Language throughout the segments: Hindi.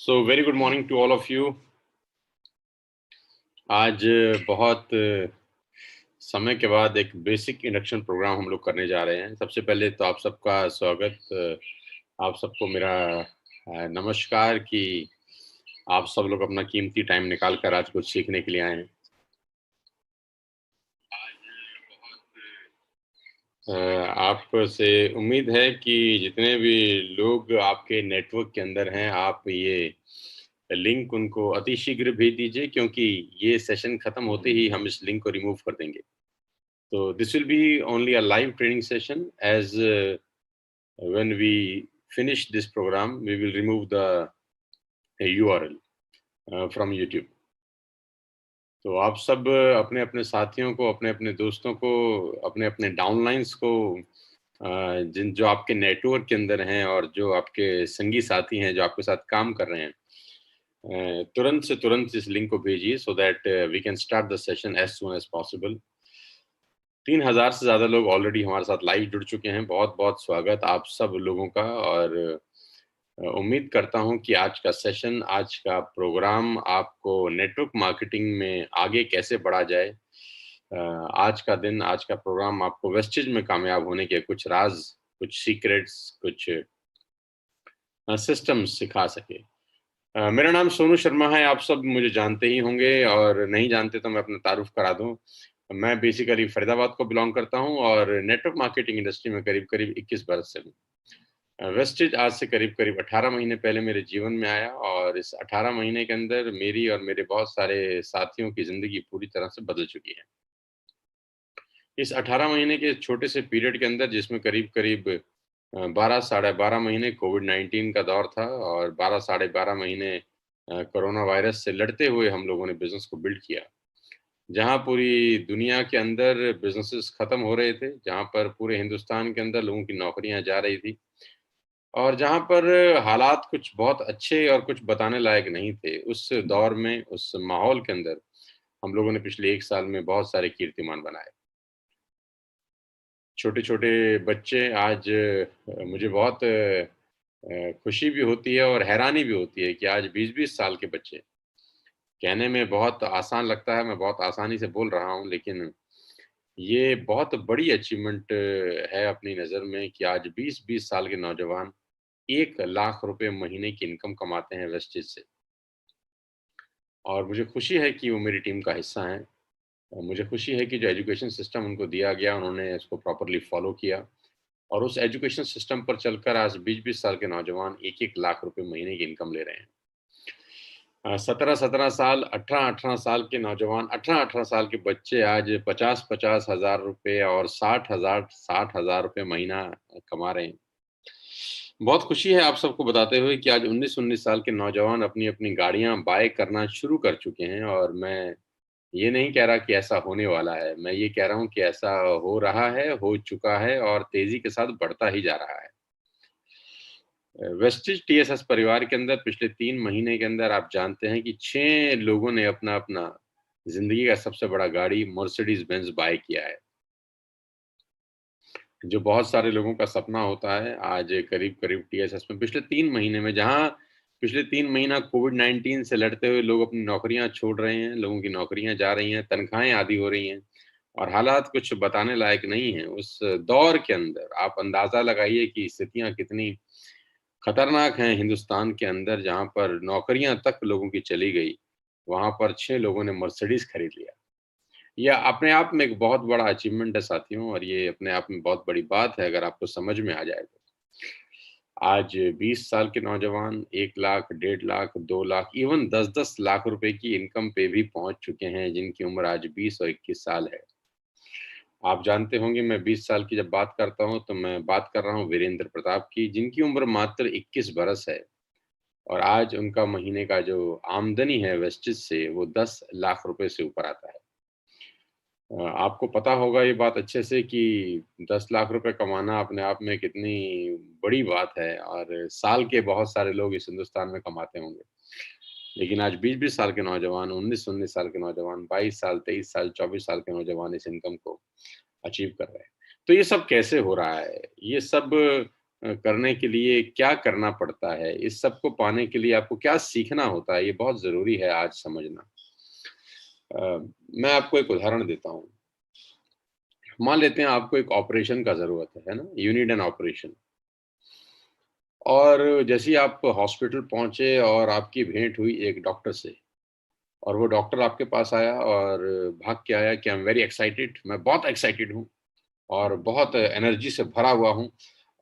So very good morning to all of you. आज बहुत समय के बाद एक बेसिक इंडक्शन प्रोग्राम हम लोग करने जा रहे हैं। सबसे पहले तो आप सबका स्वागत, आप सबको मेरा नमस्कार कि आप सब लोग अपना कीमती टाइम निकाल कर आज कुछ सीखने के लिए आए हैं। आपसे उम्मीद है कि जितने भी लोग आपके नेटवर्क के अंदर हैं, आप ये लिंक उनको अतिशीघ्र भेज दीजिए, क्योंकि ये सेशन खत्म होते ही हम इस लिंक को रिमूव कर देंगे। तो this will be only a live training session as when we finish this program we will remove the URL from YouTube। तो आप सब अपने अपने साथियों को, अपने अपने दोस्तों को, अपने अपने डाउनलाइंस को, जिन जो आपके नेटवर्क के अंदर हैं और जो आपके संगी साथी हैं जो आपके साथ काम कर रहे हैं, तुरंत से तुरंत इस लिंक को भेजिए so that we can start the session as soon as possible. 3000 से ज़्यादा लोग ऑलरेडी हमारे साथ लाइव जुड़ चुके हैं। बहुत बहुत स्वागत आप सब लोगों का। और उम्मीद करता हूं कि आज का सेशन, आज का प्रोग्राम आपको नेटवर्क मार्केटिंग में आगे कैसे बढ़ा जाए, आज का दिन, आज का प्रोग्राम आपको वेस्टेज में कामयाब होने के कुछ राज, कुछ सीक्रेट्स, कुछ सिस्टम्स सिखा सके। मेरा नाम सोनू शर्मा है। आप सब मुझे जानते ही होंगे, और नहीं जानते तो मैं अपना तारुफ करा दूं। मैं बेसिकली फरीदाबाद को बिलोंग करता हूं और नेटवर्क मार्केटिंग इंडस्ट्री में करीब करीब 21 बरस से हूँ। वेस्टेज आज से करीब करीब 18 महीने पहले मेरे जीवन में आया, और इस 18 महीने के अंदर मेरी और मेरे बहुत सारे साथियों की ज़िंदगी पूरी तरह से बदल चुकी है। इस 18 महीने के छोटे से पीरियड के अंदर, जिसमें करीब करीब 12 साढ़े 12 महीने कोविड-19 का दौर था और 12 साढ़े 12 महीने कोरोना वायरस से लड़ते हुए हम लोगों ने बिज़नेस को बिल्ड किया। जहाँ पूरी दुनिया के अंदर बिज़नेसेस खत्म हो रहे थे, जहाँ पर पूरे हिंदुस्तान के अंदर लोगों की नौकरियाँ जा रही थी, और जहाँ पर हालात कुछ बहुत अच्छे और कुछ बताने लायक नहीं थे, उस दौर में, उस माहौल के अंदर हम लोगों ने पिछले 1 साल में बहुत सारे कीर्तिमान बनाए। छोटे-छोटे बच्चे आज, मुझे बहुत खुशी भी होती है और हैरानी भी होती है कि आज 20-20 साल के बच्चे, कहने में बहुत आसान लगता है, मैं बहुत आसानी से बोल रहा हूँ, लेकिन ये बहुत बड़ी अचीवमेंट है अपनी नज़र में कि आज 20-20 साल के नौजवान 1 लाख रुपए महीने की इनकम कमाते हैं वेस्टेज से। और मुझे खुशी है कि वो मेरी टीम का हिस्सा हैं। मुझे खुशी है कि जो एजुकेशन सिस्टम उनको दिया गया, उन्होंने इसको प्रॉपर्ली फ़ॉलो किया, और उस एजुकेशन सिस्टम पर चलकर आज 20-20 साल के नौजवान 1-1 लाख रुपए महीने की इनकम ले रहे हैं। 17-17 साल, 18-18 साल के नौजवान, 18-18 साल के बच्चे आज 50-50 हज़ार रुपए और 60,000 रुपए महीना कमा रहे हैं। बहुत खुशी है आप सबको बताते हुए कि आज 19-19 साल के नौजवान अपनी-अपनी गाड़ियाँ बाय करना शुरू कर चुके हैं, और मैं ये नहीं कह रहा कि ऐसा होने वाला है, मैं ये कह रहा हूँ कि ऐसा हो रहा है, हो चुका है और तेज़ी के साथ बढ़ता ही जा रहा है। वेस्टेज टीएसएस परिवार के अंदर पिछले 3 महीने के अंदर आप जानते हैं कि 6 लोगों ने अपना-अपना ज़िंदगी का सबसे बड़ा गाड़ी मर्सिडीज़ बेंज बाय किया है। जो बहुत सारे लोगों का सपना होता है, आज करीब-करीब टीएसएस में पिछले 3 महीने में, जहाँ पिछले 3 महीना कोविड-19 से लड़ते हुए लोग अपनी नौकरियाँ छोड़ रहे हैं, लोगों की नौकरियाँ जा रही हैं, तनख्वाहें आधी हो रही हैं और हालात कुछ बताने लायक नहीं हैं। उस दौर के अंदर आप अंदाज़ा लगाइए कि स्थितियाँ कितनी खतरनाक हैं हिंदुस्तान के अंदर, जहाँ पर नौकरियाँ तक लोगों की चली गई, वहाँ पर 6 लोगों ने मर्सिडीज़ खरीद लिया। ये अपने आप में एक बहुत बड़ा अचीवमेंट है साथियों, और ये अपने आप में बहुत बड़ी बात है अगर आपको समझ में आ जाए तो। आज 20 साल के नौजवान 1 लाख, 1.5 लाख, 2 लाख, इवन 10-10 लाख रुपए की इनकम पे भी पहुँच चुके हैं, जिनकी उम्र आज 20 और 21 साल है। आप जानते होंगे मैं 20 साल की जब बात करता हूँ, तो मैं बात कर रहा हूँ वीरेंद्र प्रताप की, जिनकी उम्र मात्र 21 बरस है, और आज उनका महीने का जो आमदनी है वेस्टेज से, वो 10 लाख रुपए से ऊपर आता है। आपको पता होगा ये बात अच्छे से कि 10 लाख रुपए कमाना अपने आप में कितनी बड़ी बात है, और साल के बहुत सारे लोग इस हिंदुस्तान में कमाते होंगे। लेकिन आज 20-20 साल के नौजवान, 19-19 साल के नौजवान, 22 साल, 23 साल, 24 साल के नौजवान इस इनकम को अचीव कर रहे हैं। तो ये सब कैसे हो रहा है? ये सब करने के लिए क्या करना पड़ता है, इस सब को पाने के लिए आपको क्या सीखना होता है, ये बहुत ज़रूरी है आज समझना। मैं आपको एक उदाहरण देता हूँ। मान लेते हैं आपको एक ऑपरेशन का ज़रूरत है ना? यू नीड एन ऑपरेशन और जैसे ही आप हॉस्पिटल पहुँचे और आपकी भेंट हुई एक डॉक्टर से और वो डॉक्टर आपके पास आया और भाग के आया कि आई एम वेरी एक्साइटेड, मैं बहुत एक्साइटेड हूँ और बहुत एनर्जी से भरा हुआ हूँ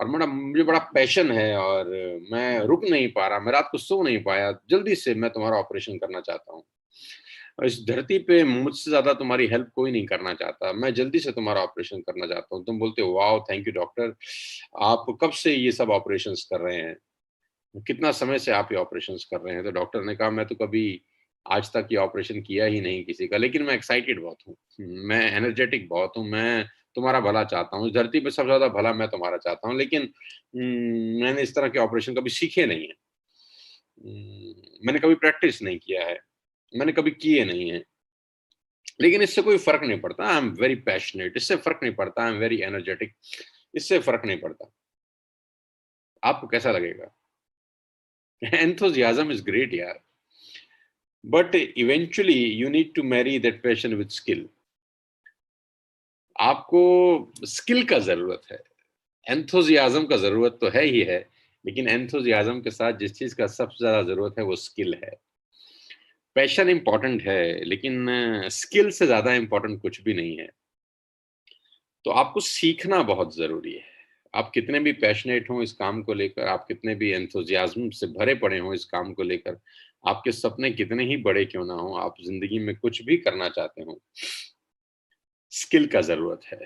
और मेरा मुझे बड़ा पैशन है और मैं रुक नहीं पा रहा, मैं रात को सो नहीं पाया, जल्दी से मैं तुम्हारा ऑपरेशन करना चाहता हूँ। और इस धरती पे मुझसे ज़्यादा तुम्हारी हेल्प कोई नहीं करना चाहता, मैं जल्दी से तुम्हारा ऑपरेशन करना चाहता हूँ। तुम बोलते हो, "वॉव! थैंक यू डॉक्टर, आप कब से ये सब ऑपरेशंस कर रहे हैं? कितना समय से आप ये ऑपरेशंस कर रहे हैं?" तो डॉक्टर ने कहा, "मैं तो कभी आज तक ये ऑपरेशन किया ही नहीं किसी का, लेकिन मैं एक्साइटेड बहुत हूँ। मैं एनर्जेटिक बहुत हूँ, मैं तुम्हारा भला चाहता हूँ। इस धरती पे सबसे ज़्यादा भला मैं तुम्हारा चाहता हूँ, लेकिन मैंने इस तरह के ऑपरेशन कभी सीखे नहीं हैं। मैंने कभी प्रैक्टिस नहीं किया है, मैंने कभी किए नहीं हैं। लेकिन इससे कोई फ़र्क नहीं पड़ता, आई एम वेरी पैशनेट, इससे फ़र्क नहीं पड़ता, आई एम वेरी एनर्जेटिक, इससे फ़र्क नहीं पड़ता। आपको कैसा लगेगा? एंथुसियाज़्म इज़ ग्रेट यार, but eventually you need to marry that passion with skill. आपको स्किल का ज़रूरत है, एंथुसियाज़्म का ज़रूरत तो है ही है, लेकिन एंथुसियाज़्म के साथ जिस चीज़ का सबसे ज़्यादा ज़रूरत है वो स्किल है। पैशन इम्पोर्टेंट है, लेकिन स्किल से ज़्यादा इम्पोर्टेंट कुछ भी नहीं है। तो आपको सीखना बहुत ज़रूरी है। आप कितने भी पैशनेट हों इस काम को लेकर, आप कितने भी एंथुसियाज़्म से भरे पड़े हों इस काम को लेकर, आपके सपने कितने ही बड़े क्यों ना हों, आप ज़िंदगी में कुछ भी करना चाहते हों, स्किल का ज़रूरत है।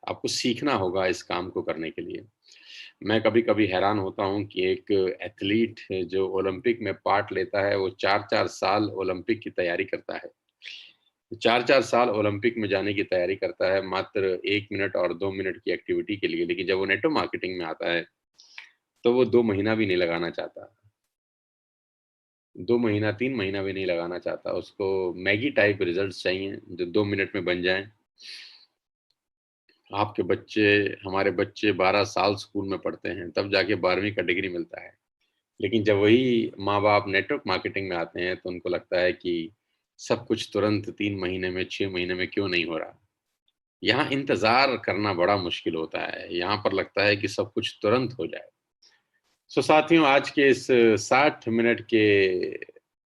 आपको सीखना होगा इस काम को करने के लिए। मैं कभी-कभी हैरान होता हूँ कि एक एथलीट जो ओलंपिक में पार्ट लेता है, वो 4-4 साल ओलंपिक की तैयारी करता है। 4-4 साल ओलंपिक में जाने की तैयारी करता है, मात्र 1 मिनट और 2 मिनट की एक्टिविटी के लिए, लेकिन जब वो नेटवर्क मार्केटिंग में आता है, तो वो 2 महीना भी नहीं लगाना चाहता। 2 महीना, 3 महीना भी नहीं लगाना चाहता, उसको मैगी टाइप रिज़ल्ट्स चाहिए, जो 2 मिनट में बन जाएँ। आपके बच्चे हमारे बच्चे 12 साल स्कूल में पढ़ते हैं, तब जाके 12वीं का डिग्री मिलता है। लेकिन जब वही माँ-बाप नेटवर्क मार्केटिंग में आते हैं, तो उनको लगता है कि सब कुछ तुरंत 3 महीने में, 6 महीने में क्यों नहीं हो रहा? यहाँ इंतज़ार करना बड़ा मुश्किल होता है, यहाँ पर लगता है कि सब कुछ तुरंत हो जाए। सो साथियों, आज के इस 60 मिनट के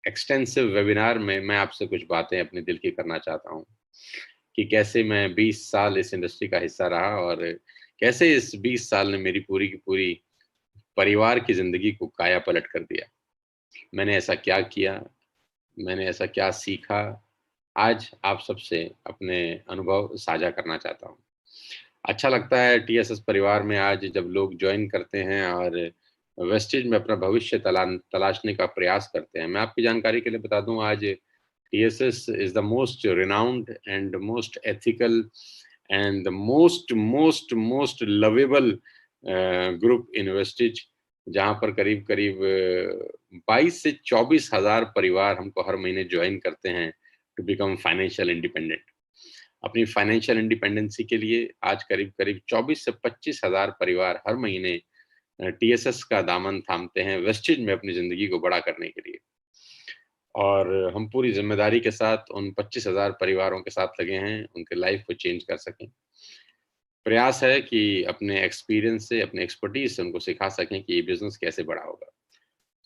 एक्सटेंसिव वेबिनार में मैं आपसे कुछ बातें अपने दिल की करना चाहता हूँ, कि कैसे मैं 20 साल इस इंडस्ट्री का हिस्सा रहा और कैसे इस 20 साल ने मेरी पूरी की पूरी परिवार की ज़िंदगी को काया-पलट कर दिया। मैंने ऐसा क्या किया, मैंने ऐसा क्या सीखा, आज आप सबसे अपने अनुभव साझा करना चाहता हूँ। अच्छा लगता है टीएसएस परिवार में आज जब लोग जॉइन करते हैं और वेस्टेज में अपना भविष्य तलाशने का प्रयास करते हैं। मैं आपकी जानकारी के लिए बता दूँ, आज TSS is the most renowned and most ethical and the most lovable group in wastage, जहाँ पर करीब-करीब 22 से 24,000 परिवार हमको हर महीने जॉइन करते हैं टू बिकम फाइनेंशियल इंडिपेंडेंट। अपनी फाइनेंशियल इंडिपेंडेंसी के लिए आज करीब-करीब 24 से 25,000 परिवार हर महीने टीएसएस का दामन थामते हैं वेस्टेज में अपनी ज़िंदगी को बड़ा करने के लिए। और हम पूरी ज़िम्मेदारी के साथ उन 25,000 परिवारों के साथ लगे हैं, उनके लाइफ़ को चेंज कर सकें। प्रयास है कि अपने एक्सपीरियंस से, अपने एक्सपर्टीज़ से उनको सिखा सकें कि ये बिज़नेस कैसे बड़ा होगा।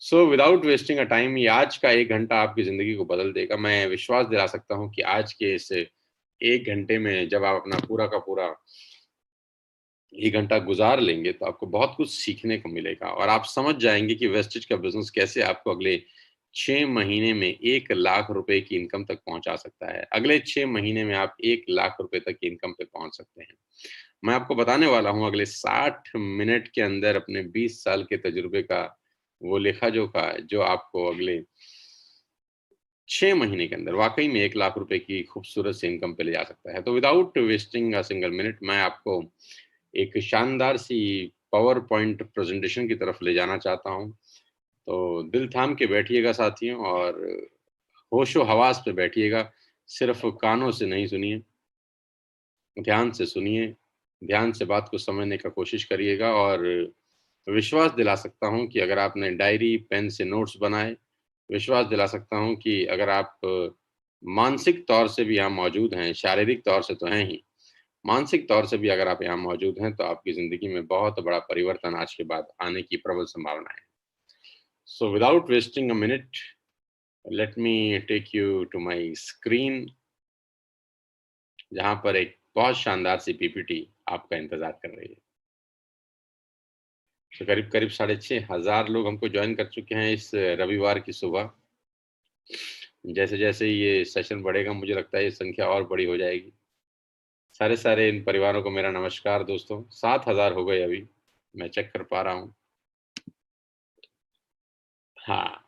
सो विदाउट वेस्टिंग अ टाइम, ये आज का 1 घंटा आपकी ज़िंदगी को बदल देगा। मैं विश्वास दिला सकता हूँ कि आज के इस 1 घंटे में जब आप अपना पूरा का पूरा 1 घंटा गुज़ार लेंगे, तो आपको बहुत कुछ सीखने को मिलेगा और आप समझ जाएँगे कि वेस्टेज का बिज़नेस कैसे आपको अगले 6 महीने में 1 लाख रुपए की इनकम तक पहुँचा सकता है। अगले 6 महीने में आप 1 लाख रुपए तक की इनकम पे पहुँच सकते हैं। मैं आपको बताने वाला हूँ अगले 60 मिनट के अंदर अपने 20 साल के तजुर्बे का वो लेखा-जोखा, जो आपको अगले 6 महीने के अंदर वाक़ई में 1 लाख रुपए की खूबसूरत सी इनकम पे ले जा सकता है। तो without wasting a single minute, मैं आपको एक शानदार सी पावर पॉइंट प्रेज़ेंटेशन की तरफ ले जाना चाहता हूँ। तो दिल थाम के बैठिएगा साथियों और होशो-हवास में बैठिएगा। सिर्फ़ कानों से नहीं सुनिए, ध्यान से सुनिए, ध्यान से बात को समझने का कोशिश करिएगा और विश्वास दिला सकता हूँ कि अगर आपने डायरी, पेन से नोट्स बनाए, विश्वास दिला सकता हूँ कि अगर आप मानसिक तौर से भी यहाँ मौजूद हैं, शारीरिक तौर से तो हैं ही, मानसिक तौर से भी अगर आप यहाँ मौजूद हैं, तो आपकी ज़िंदगी में बहुत बड़ा परिवर्तन आज के बाद आने की प्रबल संभावना है। So without wasting a minute, let me take you to my screen, जहाँ पर एक बहुत शानदार सी पीपीटी आपका इंतज़ार कर रही है। तो करीब-करीब 6,500 लोग हमको जॉइन कर चुके हैं इस रविवार की सुबह। जैसे-जैसे ये सेशन बढ़ेगा, मुझे लगता है ये संख्या और बड़ी हो जाएगी। सारे इन परिवारों को मेरा नमस्कार दोस्तों। 7,000 हो गए अभी, मैं चेक कर पा रहा हूँ। हाँ,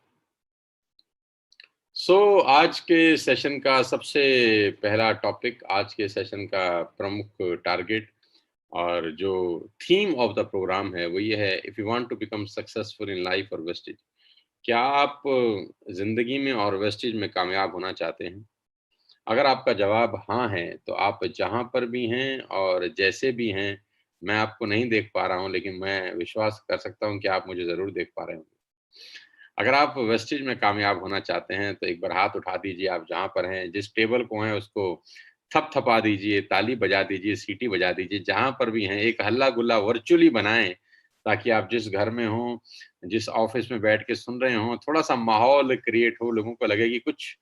आज के सेशन का सबसे पहला टॉपिक, आज के सेशन का प्रमुख टारगेट और जो थीम ऑफ द प्रोग्राम है, वो ये है, if you want to become successful in life और वेस्टेज। क्या आप ज़िंदगी में और वेस्टेज में कामयाब होना चाहते हैं? अगर आपका जवाब हाँ है, तो आप जहाँ पर भी हैं और जैसे भी हैं, मैं आपको नहीं देख पा रहा हूँ, लेकिन मैं विश्वास कर सकता हूँ कि आप मुझे ज़रूर देख पा रहे होंगे। अगर आप वेस्टेज में कामयाब होना चाहते हैं, तो एक बार हाथ उठा दीजिए आप जहाँ पर हैं, जिस टेबल को हैं उसको थपथपा दीजिए, ताली बजा दीजिए, सीटी बजा दीजिए, जहाँ पर भी हैं एक हल्ला-गुल्ला वर्चुअली बनाएँ, ताकि आप जिस घर में हों, जिस ऑफ़िस में बैठ के सुन रहे हों, थोड़ा-सा माहौल क्रिएट हो, लोगों को लगे कि कुछ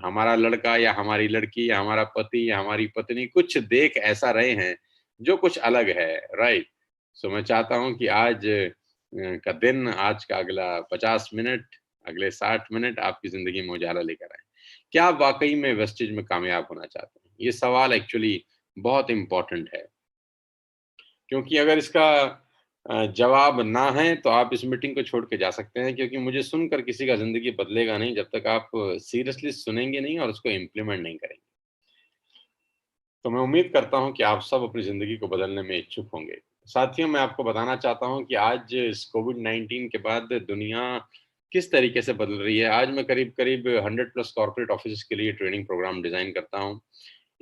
हमारा लड़का या हमारी लड़की या हमारा पति या हमारी पत्नी कुछ देख ऐसा रहे हैं, जो कुछ अलग है, राइट? सो मैं चाहता हूँ कि आज का दिन, आज का अगला 50 मिनट, अगले 60 मिनट आपकी ज़िंदगी में उजाला लेकर आएँ। क्या आप वाक़ई में वेस्टेज में कामयाब होना चाहते हैं? ये सवाल एक्चुअली बहुत इम्पोर्टेंट है, क्योंकि अगर इसका जवाब ना है, तो आप इस मीटिंग को छोड़ के जा सकते हैं, क्योंकि मुझे सुनकर किसी का ज़िंदगी बदलेगा नहीं, जब तक आप सीरियसली सुनेंगे नहीं और उसको इम्प्लीमेंट नहीं करेंगे। तो मैं उम्मीद करता हूँ कि आप सब अपनी ज़िंदगी को बदलने में इच्छुक होंगे। साथियों, मैं आपको बताना चाहता हूँ कि आज इस कोविड-19 के बाद दुनिया किस तरीके से बदल रही है। आज मैं करीब-करीब 100 प्लस कॉर्पोरेट ऑफ़िसेज़ के लिए ट्रेनिंग प्रोग्राम डिज़ाइन करता हूँ।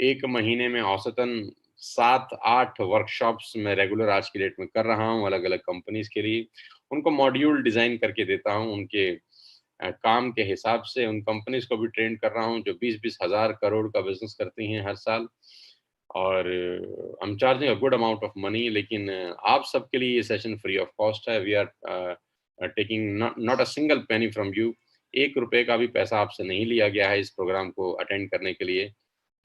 1 महीने में औसतन 7-8 वर्कशॉप्स मैं रेगुलर आज की डेट में कर रहा हूँ, अलग-अलग कंपनीज़ के लिए। उनको मॉड्यूल डिज़ाइन करके देता हूँ, उनके काम के हिसाब से उन कंपनीज़ को भी ट्रेन कर रहा हूँ, जो 20-20 हज़ार करोड़ का बिज़नेस करती हैं हर साल। और I am charging a good amount of money, लेकिन आप सबके लिए ये सेशन फ्री ऑफ कॉस्ट है। We are taking not not a single penny from you. ₹1 का भी पैसा आपसे नहीं लिया गया है इस प्रोग्राम को अटेंड करने के लिए।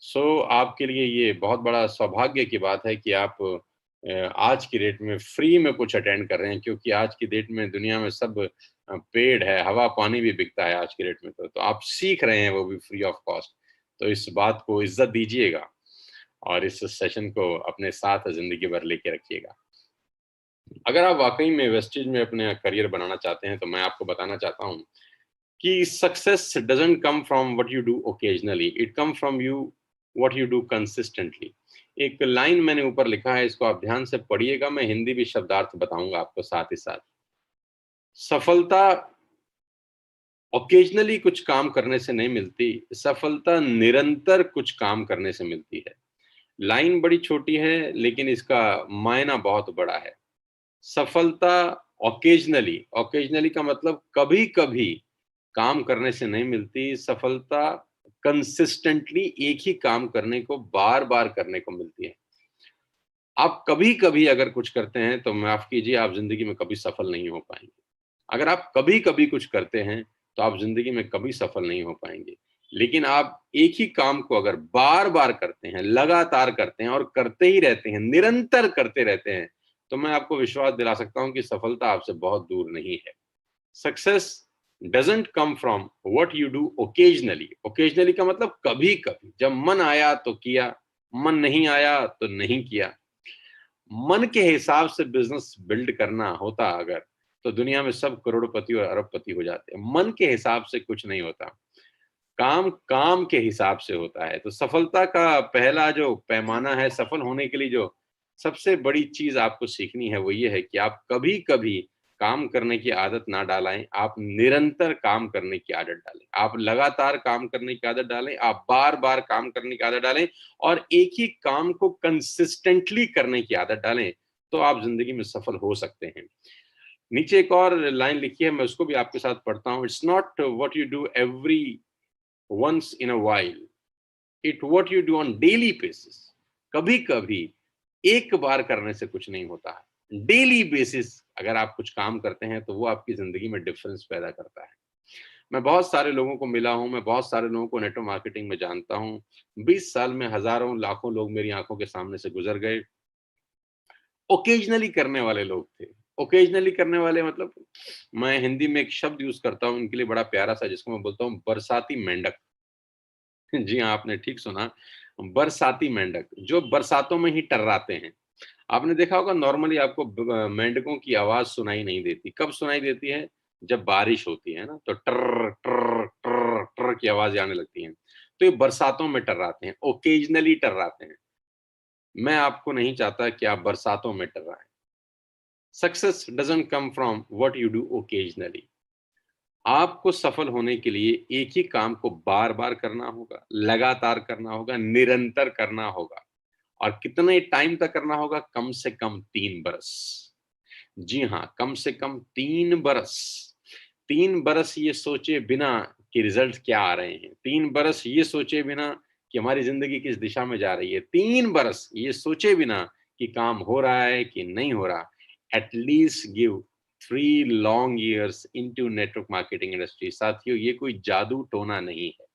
आपके लिए ये बहुत बड़ा सौभाग्य की बात है कि आप आज की डेट में फ्री में कुछ अटेंड कर रहे हैं, क्योंकि आज की डेट में दुनिया में सब पेड है, हवा-पानी भी बिकता है आज की डेट में तो आप सीख रहे हैं वो भी फ्री ऑफ कॉस्ट। तो इस बात को इज़्ज़त दीजिएगा और इस सेशन को अपने साथ ज़िंदगी भर लेके रखिएगा। अगर आप वाक़ई में वेस्टेज में अपना करियर बनाना चाहते हैं, तो मैं आपको बताना चाहता हूँ कि success doesn't come from what you do occasionally, it come from you what you do consistently. एक लाइन मैंने ऊपर लिखा है, इसको आप ध्यान से पढ़िएगा, मैं हिंदी भी शब्दार्थ बताऊँगा आपको साथ ही साथ। सफलता ओकेजनली कुछ काम करने से नहीं मिलती, सफलता निरंतर कुछ काम करने से मिलती है। लाइन बड़ी छोटी है, लेकिन इसका मायना बहुत बड़ा है। सफलता ऑकेजनली, ऑकेजनली का मतलब कभी-कभी काम करने से नहीं मिलती, सफलता कंसिस्टेंटली एक ही काम करने को बार-बार करने को मिलती है। आप कभी-कभी अगर कुछ करते हैं, तो माफ़ कीजिए, आप ज़िंदगी में कभी सफल नहीं हो पाएँगे। अगर आप कभी-कभी कुछ करते हैं, तो आप ज़िंदगी में कभी सफल नहीं हो पाएँगे। लेकिन आप एक ही काम को अगर बार-बार करते हैं, लगातार करते हैं और करते ही रहते हैं, निरंतर करते रहते हैं, तो मैं आपको विश्वास दिला सकता हूँ कि सफलता आपसे बहुत दूर नहीं है। Success doesn't come from what you do occasionally. Occasionally का मतलब कभी-कभी, जब मन आया तो किया, मन नहीं आया तो नहीं किया। मन के हिसाब से बिज़नेस बिल्ड करना होता अगर, तो दुनिया में सब करोड़पति और अरबपति हो जाते। मन के हिसाब से कुछ नहीं होता। काम, काम के हिसाब से होता है। तो सफलता का पहला जो पैमाना है, सफल होने के लिए जो सबसे बड़ी चीज़ आपको सीखनी है, वो ये है कि आप कभी-कभी काम करने की आदत ना डालें, आप निरंतर काम करने की आदत डालें। आप लगातार काम करने की आदत डालें, आप बार-बार काम करने की आदत डालें और एक ही काम को कंसिस्टेंटली करने की आदत डालें, तो आप ज़िंदगी में सफल हो सकते हैं। नीचे एक और लाइन लिखी है, मैं उसको भी आपके साथ पढ़ता हूँ। It's not what you do every once in a while, it what you do on daily basis. कभी कभी एक बार करने से कुछ नहीं होता है, डेली बेसिस अगर आप कुछ काम करते हैं तो वो आपकी जिंदगी में डिफरेंस पैदा करता है। मैं बहुत सारे लोगों को मिला हूं, मैं बहुत सारे लोगों को नेटवर्क मार्केटिंग में जानता हूं। 20 साल में हजारों लाखों लोग मेरी आंखों के सामने से गुजर गए। ओकेजनली करने वाले लोग थे। ओकेजनली करने वाले मतलब, मैं हिंदी में एक शब्द यूज करता हूं उनके लिए बड़ा प्यारा सा, जिसको मैं बोलता हूं बरसाती मेंढक। जी हाँ, आपने ठीक सुना, बरसाती मेंढक, जो बरसातों में ही टर्राते हैं। आपने देखा होगा नॉर्मली आपको मेंढकों की आवाज सुनाई नहीं देती। कब सुनाई देती है? जब बारिश होती है ना, तो टर टर टर टर की आवाज आने लगती है। तो ये बरसातों में टर्राते हैं, ओकेजनली टर्राते हैं। मैं आपको नहीं चाहता कि आप बरसातों में टर्राएं। Success doesn't come from what you do occasionally. आपको सफल होने के लिए एक ही काम को बार बार करना होगा, लगातार करना होगा, निरंतर करना होगा। और कितने टाइम तक करना होगा? कम से कम 3 बरस। जी हाँ, कम से कम 3 बरस। 3 बरस ये सोचे बिना कि रिजल्ट क्या आ रहे हैं, 3 बरस ये सोचे बिना कि हमारी जिंदगी किस दिशा में जा रही है, 3 बरस ये सोचे बिना कि काम हो रहा है कि नहीं हो रहा। At least give 3 long years into network marketing industry. साथियों, ये कोई जादू टोना नहीं है।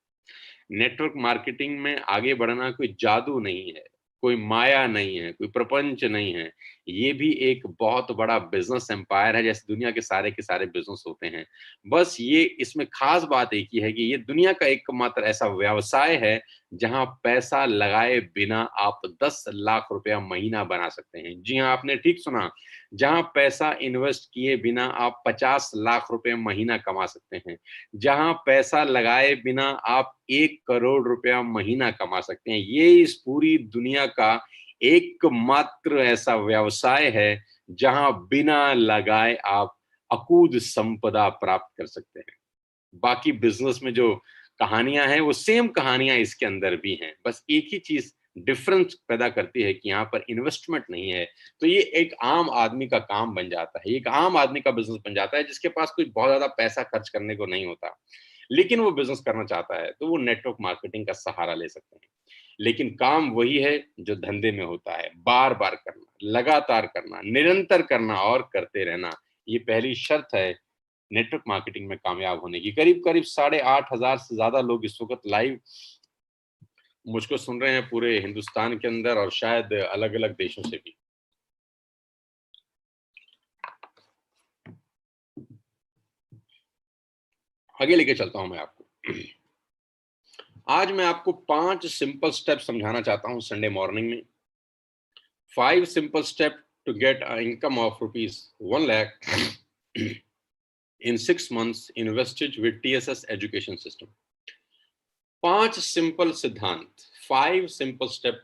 नेटवर्क मार्केटिंग में आगे बढ़ना कोई जादू नहीं है, कोई माया नहीं है, कोई प्रपंच नहीं है। ये भी एक बहुत बड़ा बिजनेस एम्पायर है, जैसे दुनिया के सारे बिजनेस होते हैं। बस ये इसमें खास बात एक ही है कि ये दुनिया का एकमात्र ऐसा व्यवसाय है जहां पैसा लगाए बिना आप 10 लाख रुपया महीना बना सकते हैं। जी हाँ, आपने ठीक सुना, जहां पैसा इन्वेस्ट किए बिना आप 50 लाख रुपए महीना कमा सकते हैं। जहां पैसा लगाए बिना आप 1 करोड़ रुपया महीना कमा सकते हैं। ये इस पूरी दुनिया का एकमात्र ऐसा व्यवसाय है जहां बिना लगाए आप अकूत संपदा प्राप्त कर सकते हैं। बाकी बिजनेस में जो कहानियां हैं वो सेम कहानियां इसके अंदर भी हैं, बस एक ही चीज डिफरेंस पैदा करती है कि यहाँ पर इन्वेस्टमेंट नहीं है। तो ये एक आम आदमी का काम बन जाता है, एक आम आदमी का बिजनेस बन जाता है, जिसके पास कोई बहुत ज्यादा पैसा खर्च करने को नहीं होता, लेकिन वो बिजनेस करना चाहता है, तो वो नेटवर्क मार्केटिंग का सहारा ले सकते हैं। लेकिन काम वही है जो धंधे में होता है, बार बार करना, लगातार करना, निरंतर करना और करते रहना। ये पहली शर्त है नेटवर्क मार्केटिंग में कामयाब होने की। करीब करीब 8,500 से ज्यादा लोग इस वक्त लाइव मुझको सुन रहे हैं, पूरे हिंदुस्तान के अंदर और शायद अलग अलग देशों से भी। आगे लेके चलता हूं मैं आपको। आज मैं आपको 5 सिंपल स्टेप समझाना चाहता हूं संडे मॉर्निंग में। 5 simple step to get income of ₹1 lakh in 6 months invested with TSS education system। 5 simple सिद्धांत, 5 सिंपल स्टेप,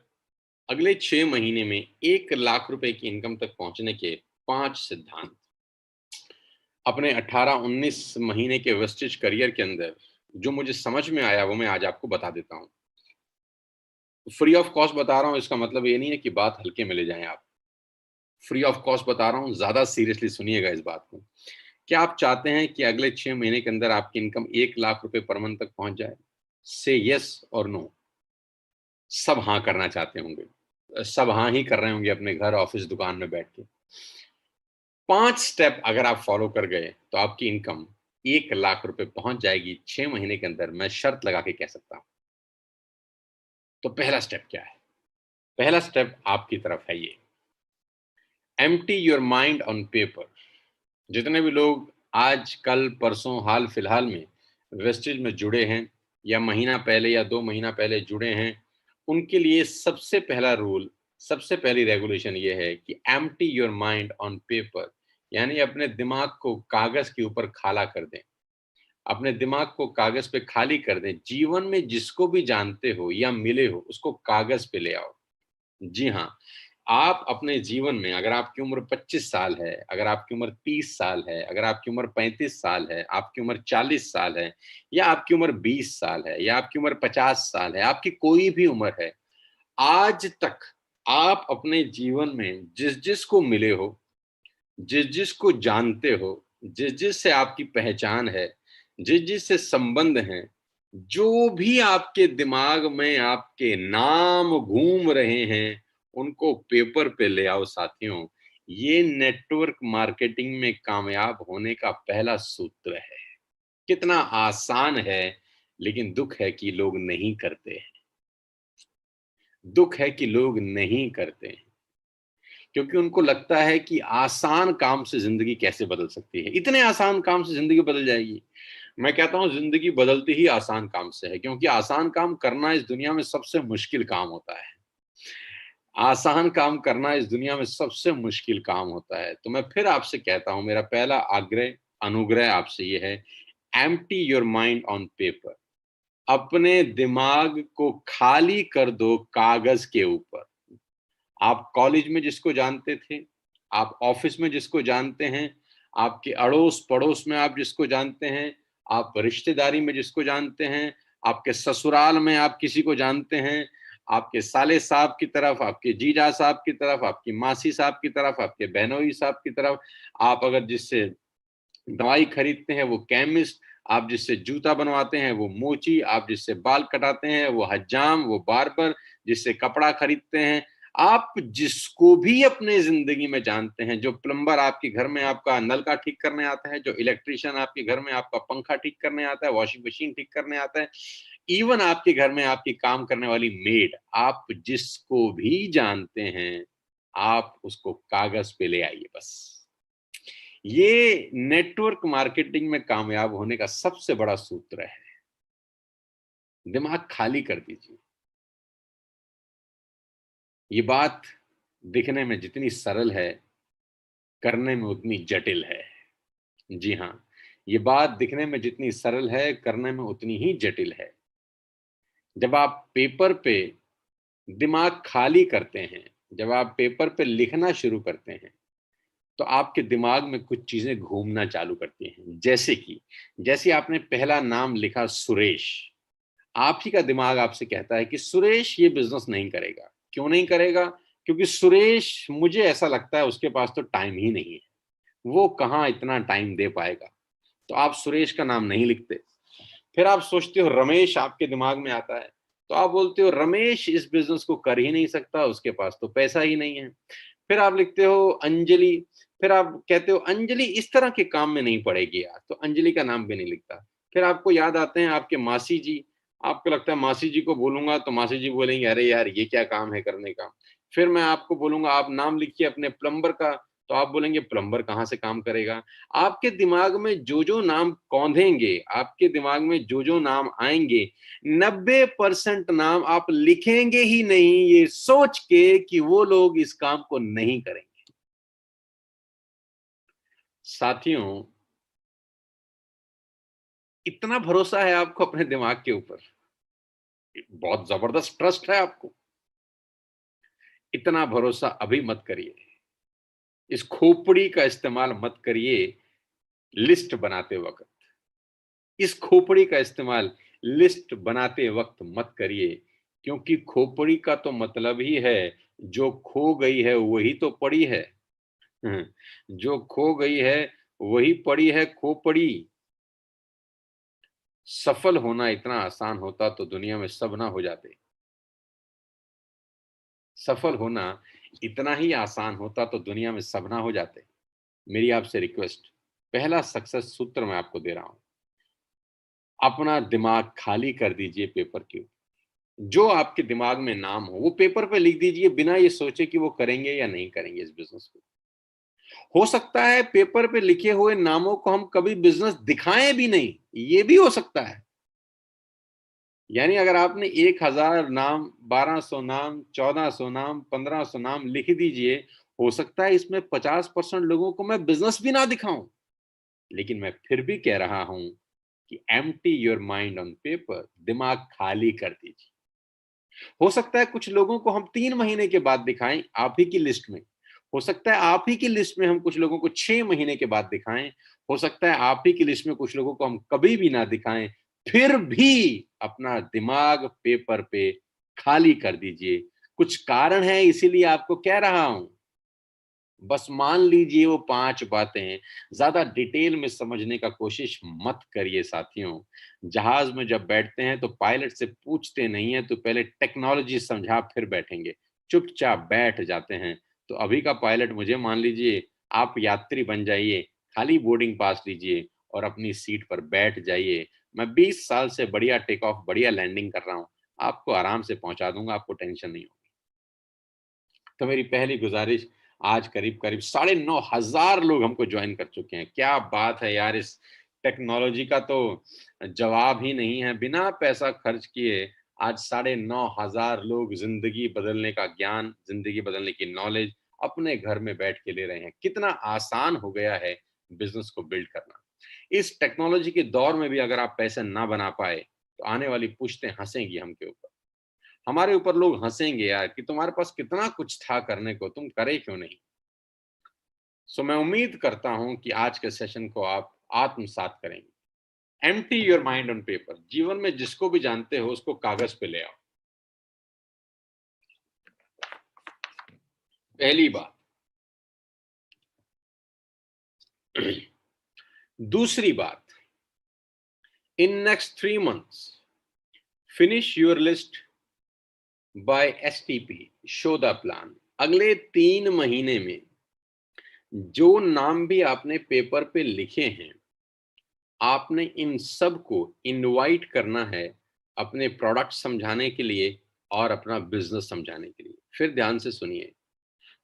अगले 6 महीने में 1 लाख रुपए की इनकम तक पहुंचने के 5 सिद्धांत। अपने 18-19 महीने के वेस्टेज करियर के अंदर जो मुझे समझ में आया वो मैं आज आपको बता देता हूँ। फ्री ऑफ कॉस्ट बता रहा हूँ, इसका मतलब ये नहीं है कि बात हल्के में ले जाएं आप। फ्री ऑफ कॉस्ट बता रहा हूँ, ज्यादा सीरियसली सुनिएगा इस बात को। क्या आप चाहते हैं कि अगले 6 महीने के अंदर आपकी इनकम 1 लाख रुपए पर मंथ तक पहुंच जाए? से यस और नो। सब हाँ करना चाहते होंगे, सब हाँ ही कर रहे होंगे अपने घर, ऑफिस, दुकान में बैठ के। 5 स्टेप अगर आप फॉलो कर गए तो आपकी इनकम 1 लाख रुपए पहुंच जाएगी 6 महीने के अंदर, मैं शर्त लगा के कह सकता हूं। तो पहला स्टेप क्या है? पहला स्टेप आपकी तरफ है ये, empty your mind on paper. जितने भी लोग आज कल परसों हाल फिलहाल में वेस्टेज में जुड़े हैं या महीना पहले या 2 महीना पहले जुड़े हैं, उनके लिए सबसे पहला रूल, सबसे पहली रेगुलेशन ये है कि empty your mind on paper, यानी अपने दिमाग को कागज के ऊपर खाला कर दें। अपने दिमाग को कागज पे खाली कर दें। जीवन में जिसको भी जानते हो या मिले हो उसको कागज पे ले आओ। जी हाँ, आप अपने जीवन में, अगर आपकी उम्र 25 साल है, अगर आपकी उम्र 30 साल है, अगर आपकी उम्र 35 साल है, आपकी उम्र 40 साल है, या आपकी उम्र 20 साल है, या आपकी उम्र 50 साल है, आपकी कोई भी उम्र है, आज तक आप अपने जीवन में जिस जिस को मिले हो, जिस जिसको जानते हो, जिस जिस से आपकी पहचान है, जिस जिस से संबंध हैं, जो भी आपके दिमाग में आपके नाम घूम रहे हैं, उनको पेपर पे ले आओ साथियों। ये नेटवर्क मार्केटिंग में कामयाब होने का पहला सूत्र है। कितना आसान है, लेकिन दुःख है कि लोग नहीं करते हैं। दुःख है कि लोग नहीं करते हैं, क्योंकि उनको लगता है कि आसान काम से ज़िंदगी कैसे बदल सकती है? इतने आसान काम से ज़िंदगी बदल जाएगी। मैं कहता हूँ ज़िंदगी बदलती ही आसान काम से है, क्योंकि आसान काम करना इस दुनिया में सबसे मुश्किल काम होता है। आसान काम करना इस दुनिया में सबसे मुश्किल काम होता है। तो मैं फिर आपसे कहता हूँ, मेरा पहला अनुग्रह आपसे ये है, empty your mind on paper. अपने दिमाग को खाली कर दो कागज़ के ऊपर। आप कॉलेज में जिसको जानते थे, आप ऑफ़िस में जिसको जानते हैं, आपके अड़ोस-पड़ोस में आप जिसको जानते हैं, आप रिश्तेदारी में जिसको जानते हैं, आपके ससुराल में आप किसी को जानते हैं, आपके साले साहब की तरफ, आपके जीजा साहब की तरफ, आपकी मासी साहब की तरफ, आपके बहनोई साहब की तरफ, आप अगर जिससे दवाई खरीदते हैं वो केमिस्ट, आप जिससे जूता बनवाते हैं वो मोची, आप जिससे बाल कटाते हैं वो हज्जाम, वो बार्बर, जिससे कपड़ा खरीदते हैं, आप जिसको भी अपने ज़िंदगी में जानते हैं, जो प्लम्बर आपके घर में आपका नल का ठीक करने आता है, जो इलेक्ट्रीशियन आपके घर में आपका पंखा ठीक करने आता है, वॉशिंग मशीन ठीक करने आता है, इवन आपके घर में आपकी काम करने वाली मेड, आप जिसको भी जानते हैं, आप उसको कागज़ पे ले आइए बस। ये नेटवर्क मार्केटिंग में कामयाब होने का सबसे बड़ा सूत्र है। दिमाग खाली कर दीजिए। ये बात दिखने में जितनी सरल है, करने में उतनी जटिल है। जी हाँ, ये बात दिखने में जितनी सरल है, करने में उतनी ही जटिल है। जब आप पेपर पे दिमाग खाली करते हैं, जब आप पेपर पे लिखना शुरू करते हैं, तो आपके दिमाग में कुछ चीज़ें घूमना चालू करती हैं। जैसे आपने पहला नाम लिखा सुरेश, आप ही का दिमाग आपसे कहता है कि सुरेश ये बिज़नेस नहीं करेगा। क्यों नहीं करेगा? क्योंकि सुरेश, मुझे ऐसा लगता है उसके पास तो टाइम ही नहीं है। वो कहाँ इतना टाइम दे पाएगा? तो आप सुरेश का नाम नहीं लिखते। फिर आप सोचते हो रमेश आपके दिमाग में आता है, तो आप बोलते हो रमेश इस बिज़नेस को कर ही नहीं सकता, उसके पास तो पैसा ही नहीं है। फिर आप लिखते हो अंजलि, फिर आप कहते हो अंजलि इस तरह के काम में नहीं पड़ेगी यार, तो अंजलि का नाम भी नहीं लिखता। फिर आपको याद आते हैं आपके मासी जी, आपको लगता है मासी जी को बोलूँगा तो मासी जी बोलेंगी, "अरे यार, ये क्या काम है करने का?" फिर मैं आपको बोलूँगा आप नाम लिखिए अपने प्लम्बर का, तो आप बोलेंगे प्लम्बर कहाँ से काम करेगा? आपके दिमाग में जो-जो नाम कौंधेंगे, आपके दिमाग में जो-जो नाम आएँगे, 90% नाम आप लिखेंगे ही नहीं, ये सोच के कि वो लोग इस काम को नहीं करेंगे। साथियों, इतना भरोसा है आपको अपने दिमाग के ऊपर, बहुत ज़बरदस्त ट्रस्ट है आपको, इतना भरोसा अभी मत करिए। इस खोपड़ी का इस्तेमाल मत करिए लिस्ट बनाते वक़्त। इस खोपड़ी का इस्तेमाल लिस्ट बनाते वक़्त मत करिए, क्योंकि खोपड़ी का तो मतलब ही है, जो खो गई है वही तो पड़ी है। हुँ, जो खो गई है वही पड़ी है खोपड़ी। सफल होना इतना आसान होता तो दुनिया में सब ना हो जाते। सफल होना इतना ही आसान होता तो दुनिया में सब ना हो जाते। मेरी आपसे रिक्वेस्ट, पहला सक्सेस सूत्र मैं आपको दे रहा हूँ। अपना दिमाग खाली कर दीजिए पेपर के ऊपर। जो आपके दिमाग में नाम हो, वो पेपर पे लिख दीजिए बिना ये सोचे कि वो करेंगे या नहीं करेंगे इस बिज़नेस को। हो सकता है पेपर पे लिखे हुए नामों को हम कभी बिज़नेस दिखाएँ भी नहीं, ये भी हो सकता है। यानी अगर आपने 1000 नाम, 1200 नाम, 1400 नाम, 1500 नाम लिख दीजिए, हो सकता है इसमें 50% लोगों को मैं बिज़नेस भी ना दिखाऊँ। लेकिन मैं फिर भी कह रहा हूँ कि empty your mind on paper, दिमाग खाली कर दीजिए। हो सकता है कुछ लोगों को हम 3 महीने के बाद दिखाएँ, आप ही की लिस्ट में। हो सकता है आप ही की लिस्ट में हम कुछ लोगों को 6 महीने के बाद दिखाएँ। हो सकता है आप ही की लिस्ट में कुछ लोगों को हम कभी भी ना दिखाएँ। फिर भी अपना दिमाग पेपर पे खाली कर दीजिए। कुछ कारण है इसीलिए आपको कह रहा हूँ। बस मान लीजिए वो 5 बातें, ज़्यादा डिटेल में समझने का कोशिश मत करिए साथियों। जहाज़ में जब बैठते हैं तो पायलट से पूछते नहीं हैं, तो पहले टेक्नोलॉजी समझा फिर बैठेंगे। चुपचाप बैठ जाते हैं। तो अभी का पायलट मुझे मान लीजिए, आप यात्री बन जाइए, खाली बोर्डिंग पास लीजिए और अपनी सीट पर बैठ जाइए। मैं 20 साल से बढ़िया टेक ऑफ, बढ़िया लैंडिंग कर रहा हूँ। आपको आराम से पहुँचा दूँगा, आपको टेंशन नहीं होगी। तो मेरी पहली गुज़ारिश, आज करीब-करीब 9,500 लोग हमको जॉइन कर चुके हैं। क्या बात है यार! इस टेक्नोलॉजी का तो जवाब ही नहीं है। बिना पैसा खर्च किए आज 9,500 लोग ज़िंदगी बदलने का ज्ञान, ज़िंदगी बदलने की नॉलेज अपने घर में बैठ के ले रहे हैं। कितना आसान हो गया है बिज़नेस को बिल्ड करना। इस टेक्नोलॉजी के दौर में भी अगर आप पैसे ना बना पाए, तो आने वाली पुश्तें हँसेंगी हम के ऊपर। हमारे ऊपर लोग हँसेंगे यार कि तुम्हारे पास कितना कुछ था करने को, तुम करे क्यों नहीं? सो मैं उम्मीद करता हूँ कि आज के सेशन को आप आत्मसात करेंगे। Empty your mind on paper. जीवन में जिसको भी जानते हो उसको कागज पे ले आओ। पहली बात। दूसरी बात, in next 3 months finish your list by STP, show the plan. अगले 3 महीने में जो नाम भी आपने पेपर पे लिखे हैं, आपने इन सब को इनवाइट करना है अपने प्रोडक्ट समझाने के लिए और अपना बिजनेस समझाने के लिए। फिर ध्यान से सुनिए,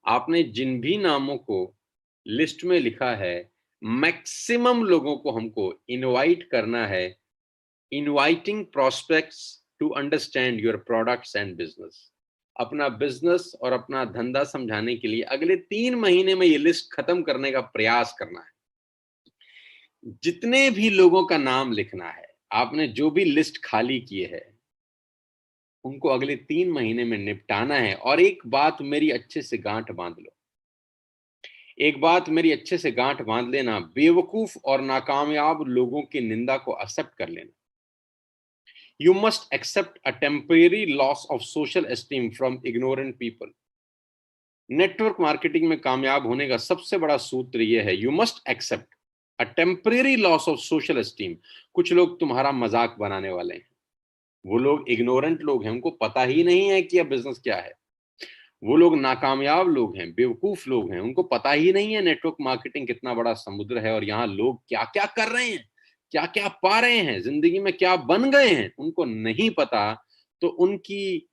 आपने जिन भी नामों को लिस्ट में लिखा है, मैक्सिमम लोगों को हमको इनवाइट करना है, inviting prospects to understand your products and business. अपना बिजनेस और अपना धंधा समझाने के लिए अगले 3 महीने में ये लिस्ट खत्म करने का प्रयास करना है। जितने भी लोगों का नाम लिखना है, आपने जो भी लिस्ट खाली की है, उनको अगले 3 महीने में निपटाना है। और एक बात मेरी अच्छे से गांठ बांध लो, एक बात मेरी अच्छे से गांठ बांध लेना, बेवकूफ और नाकामयाब लोगों की निंदा को एक्सेप्ट कर लेना। You must accept a temporary loss of social esteem from ignorant people. Network marketing में कामयाब होने का सबसे बड़ा सूत्र यह है, you must accept a temporary loss of social esteem. कुछ लोग तुम्हारा मजाक बनाने वाले हैं, वो लोग इग्नोरेंट लोग हैं, उनको पता ही नहीं है कि अब बिजनेस क्या है। वो लोग नाकामयाब लोग हैं, बेवकूफ लोग हैं, उनको पता ही नहीं है नेटवर्क मार्केटिंग कितना बड़ा समुद्र है और यहाँ लोग क्या क्या कर रहे हैं, क्या क्या पा रहे हैं, जिंदगी में क्या बन गए हैं, उनको नहीं पता। तो उनकी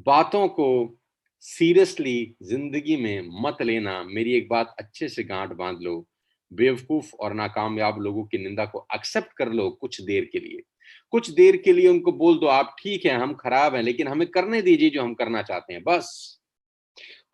बातों को सीरियसली जिंदगी में मत लेना। मेरी एक बात अच्छे से गांठ बांध लो, बेवकूफ और नाकामयाब लोगों की निंदा को एक्सेप्ट कर लो कुछ देर के लिए। कुछ देर के लिए उनको बोल दो, आप ठीक है, हम खराब हैं, लेकिन हमें करने दीजिए जो हम करना चाहते हैं, बस।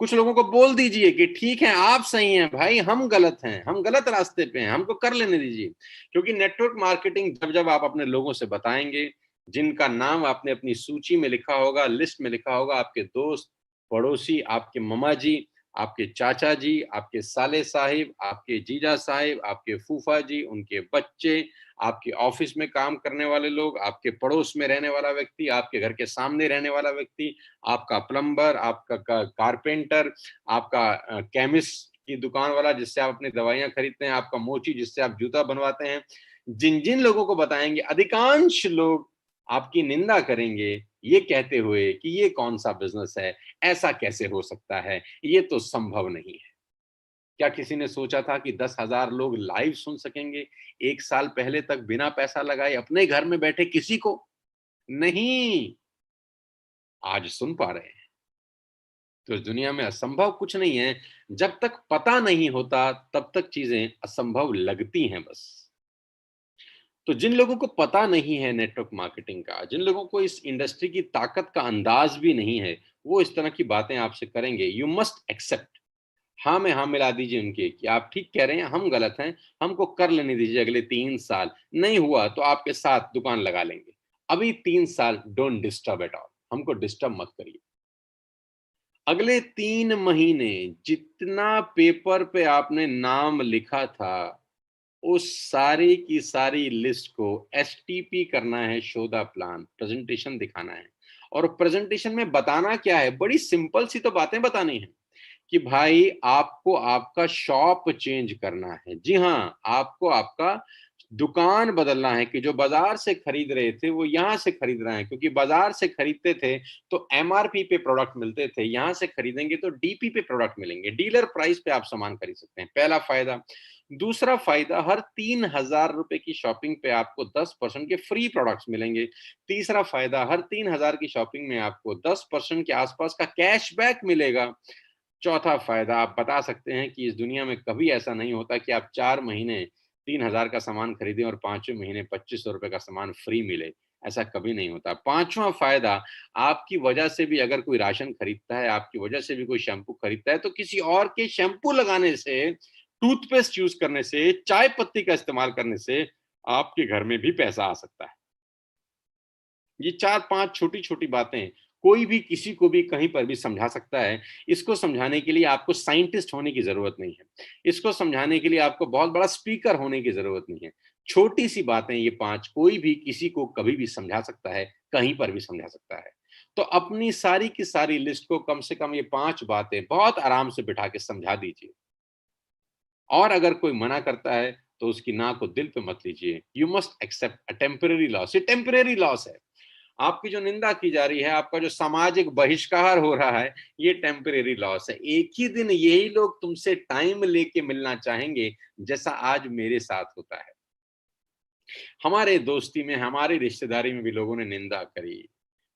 कुछ लोगों को बोल दीजिए कि ठीक है, आप सही हैं भाई, हम गलत हैं, हम गलत रास्ते पे हैं, हमको कर लेने दीजिए। क्योंकि नेटवर्क मार्केटिंग जब जब आप अपने लोगों से बताएंगे, जिनका नाम आपने अपनी सूची में लिखा होगा, लिस्ट में लिखा होगा, आपके दोस्त, पड़ोसी, आपके ममा जी, आपके चाचा जी, आपके साले साहिब, आपके जीजा साहिब, आपके फूफा जी, उनके बच्चे, आपके ऑफिस में काम करने वाले लोग, आपके पड़ोस में रहने वाला व्यक्ति, आपके घर के सामने रहने वाला व्यक्ति, आपका प्लम्बर, आपका कारपेंटर, आपका केमिस्ट की दुकान वाला जिससे आप अपनी दवाइयाँ खरीदते हैं, आपका मोची जिससे आप जूता बनवाते हैं। जिन-जिन लोगों को बताएँगे, अधिकांश लोग आपकी निंदा करेंगे, ये कहते हुए कि ये कौन-सा बिज़नेस है, ऐसा कैसे हो सकता है, ये तो संभव नहीं है। क्या किसी ने सोचा था कि 10,000 लोग लाइव सुन सकेंगे 1 साल पहले तक बिना पैसा लगाए अपने घर में बैठे किसी को? नहीं, आज सुन पा रहे हैं। तो इस दुनिया में असंभव कुछ नहीं है। जब तक पता नहीं होता तब तक चीजें असंभव लगती हैं बस। तो जिन लोगों को पता नहीं है नेटवर्क मार्केटिंग का, जिन लोगों को इस इंडस्ट्री की ताकत का अंदाज भी नहीं है, वो इस तरह की बातें आपसे करेंगे। यू मस्ट एक्सेप्ट, हाँ में हाँ मिला दीजिए उनके कि आप ठीक कह रहे हैं, हम गलत हैं, हमको कर लेने दीजिए अगले 3 साल। नहीं हुआ तो आपके साथ दुकान लगा लेंगे। अभी 3 साल डोंट डिस्टर्ब एट ऑल, हमको डिस्टर्ब मत करिए। अगले 3 महीने जितना पेपर पे आपने नाम लिखा था, उस सारी की सारी लिस्ट को एसटीपी करना है, शो द प्लान, प्रेजेंटेशन दिखाना है। और प्रेजेंटेशन में बताना क्या है, बड़ी सिंपल सी तो बातें बतानी है कि भाई आपको आपका शॉप चेंज करना है। जी हाँ, आपको आपका दुकान बदलना है कि जो बाज़ार से खरीद रहे थे, वो यहाँ से खरीद रहे हैं, क्योंकि बाज़ार से खरीदते थे, तो एमआरपी पे प्रोडक्ट मिलते थे, यहाँ से खरीदेंगे तो डीपी पे प्रोडक्ट मिलेंगे, डीलर प्राइस पे आप सामान खरीद सकते हैं, पहला फ़ायदा। दूसरा फ़ायदा, हर 3000 रुपए की शॉपिंग पे आपको 10% के फ्री प्रोडक्ट्स मिलेंगे। तीसरा फ़ायदा, हर 3000 की शॉपिंग में आपको 10% के आसपास का कैशबैक मिलेगा। चौथा फ़ायदा, आप बता सकते हैं कि इस दुनिया में कभी ऐसा नहीं होता कि आप 4 महीने 3000 का सामान खरीदें और 5वें महीने ₹2500 का सामान फ्री मिले, ऐसा कभी नहीं होता। पाँचवाँ फ़ायदा, आपकी वजह से भी अगर कोई राशन खरीदता है, आपकी वजह से भी कोई शैम्पू खरीदता है, तो किसी और के शैम्पू लगाने से, टूथपेस्ट यूज़ करने से, चाय पत्ती का इस्तेमाल करने से आपके घर में भी पैसा आ सकता है। ये 4-5 छोटी-छोटी बातें कोई भी किसी को भी कहीं पर भी समझा सकता है। इसको समझाने के लिए आपको साइंटिस्ट होने की ज़रूरत नहीं है। इसको समझाने के लिए आपको बहुत बड़ा स्पीकर होने की ज़रूरत नहीं है। छोटी-सी बातें ये 5 कोई भी किसी को कभी भी समझा सकता है, कहीं पर भी समझा सकता है। तो अपनी सारी की सारी लिस्ट को कम से कम ये 5 बातें बहुत आराम से बिठा के समझा दीजिए। और अगर कोई मना करता है, तो उसकी ना को दिल पे मत लीजिए। You must accept a temporary loss. ये टेम्परेरी लॉस है। आपकी जो निंदा की जा रही है, आपका जो सामाजिक बहिष्कार हो रहा है, ये टेम्परेरी लॉस है। एक ही दिन यही लोग तुमसे टाइम लेके मिलना चाहेंगे, जैसा आज मेरे साथ होता है। हमारे दोस्ती में, हमारी रिश्तेदारी में भी लोगों ने निंदा करी,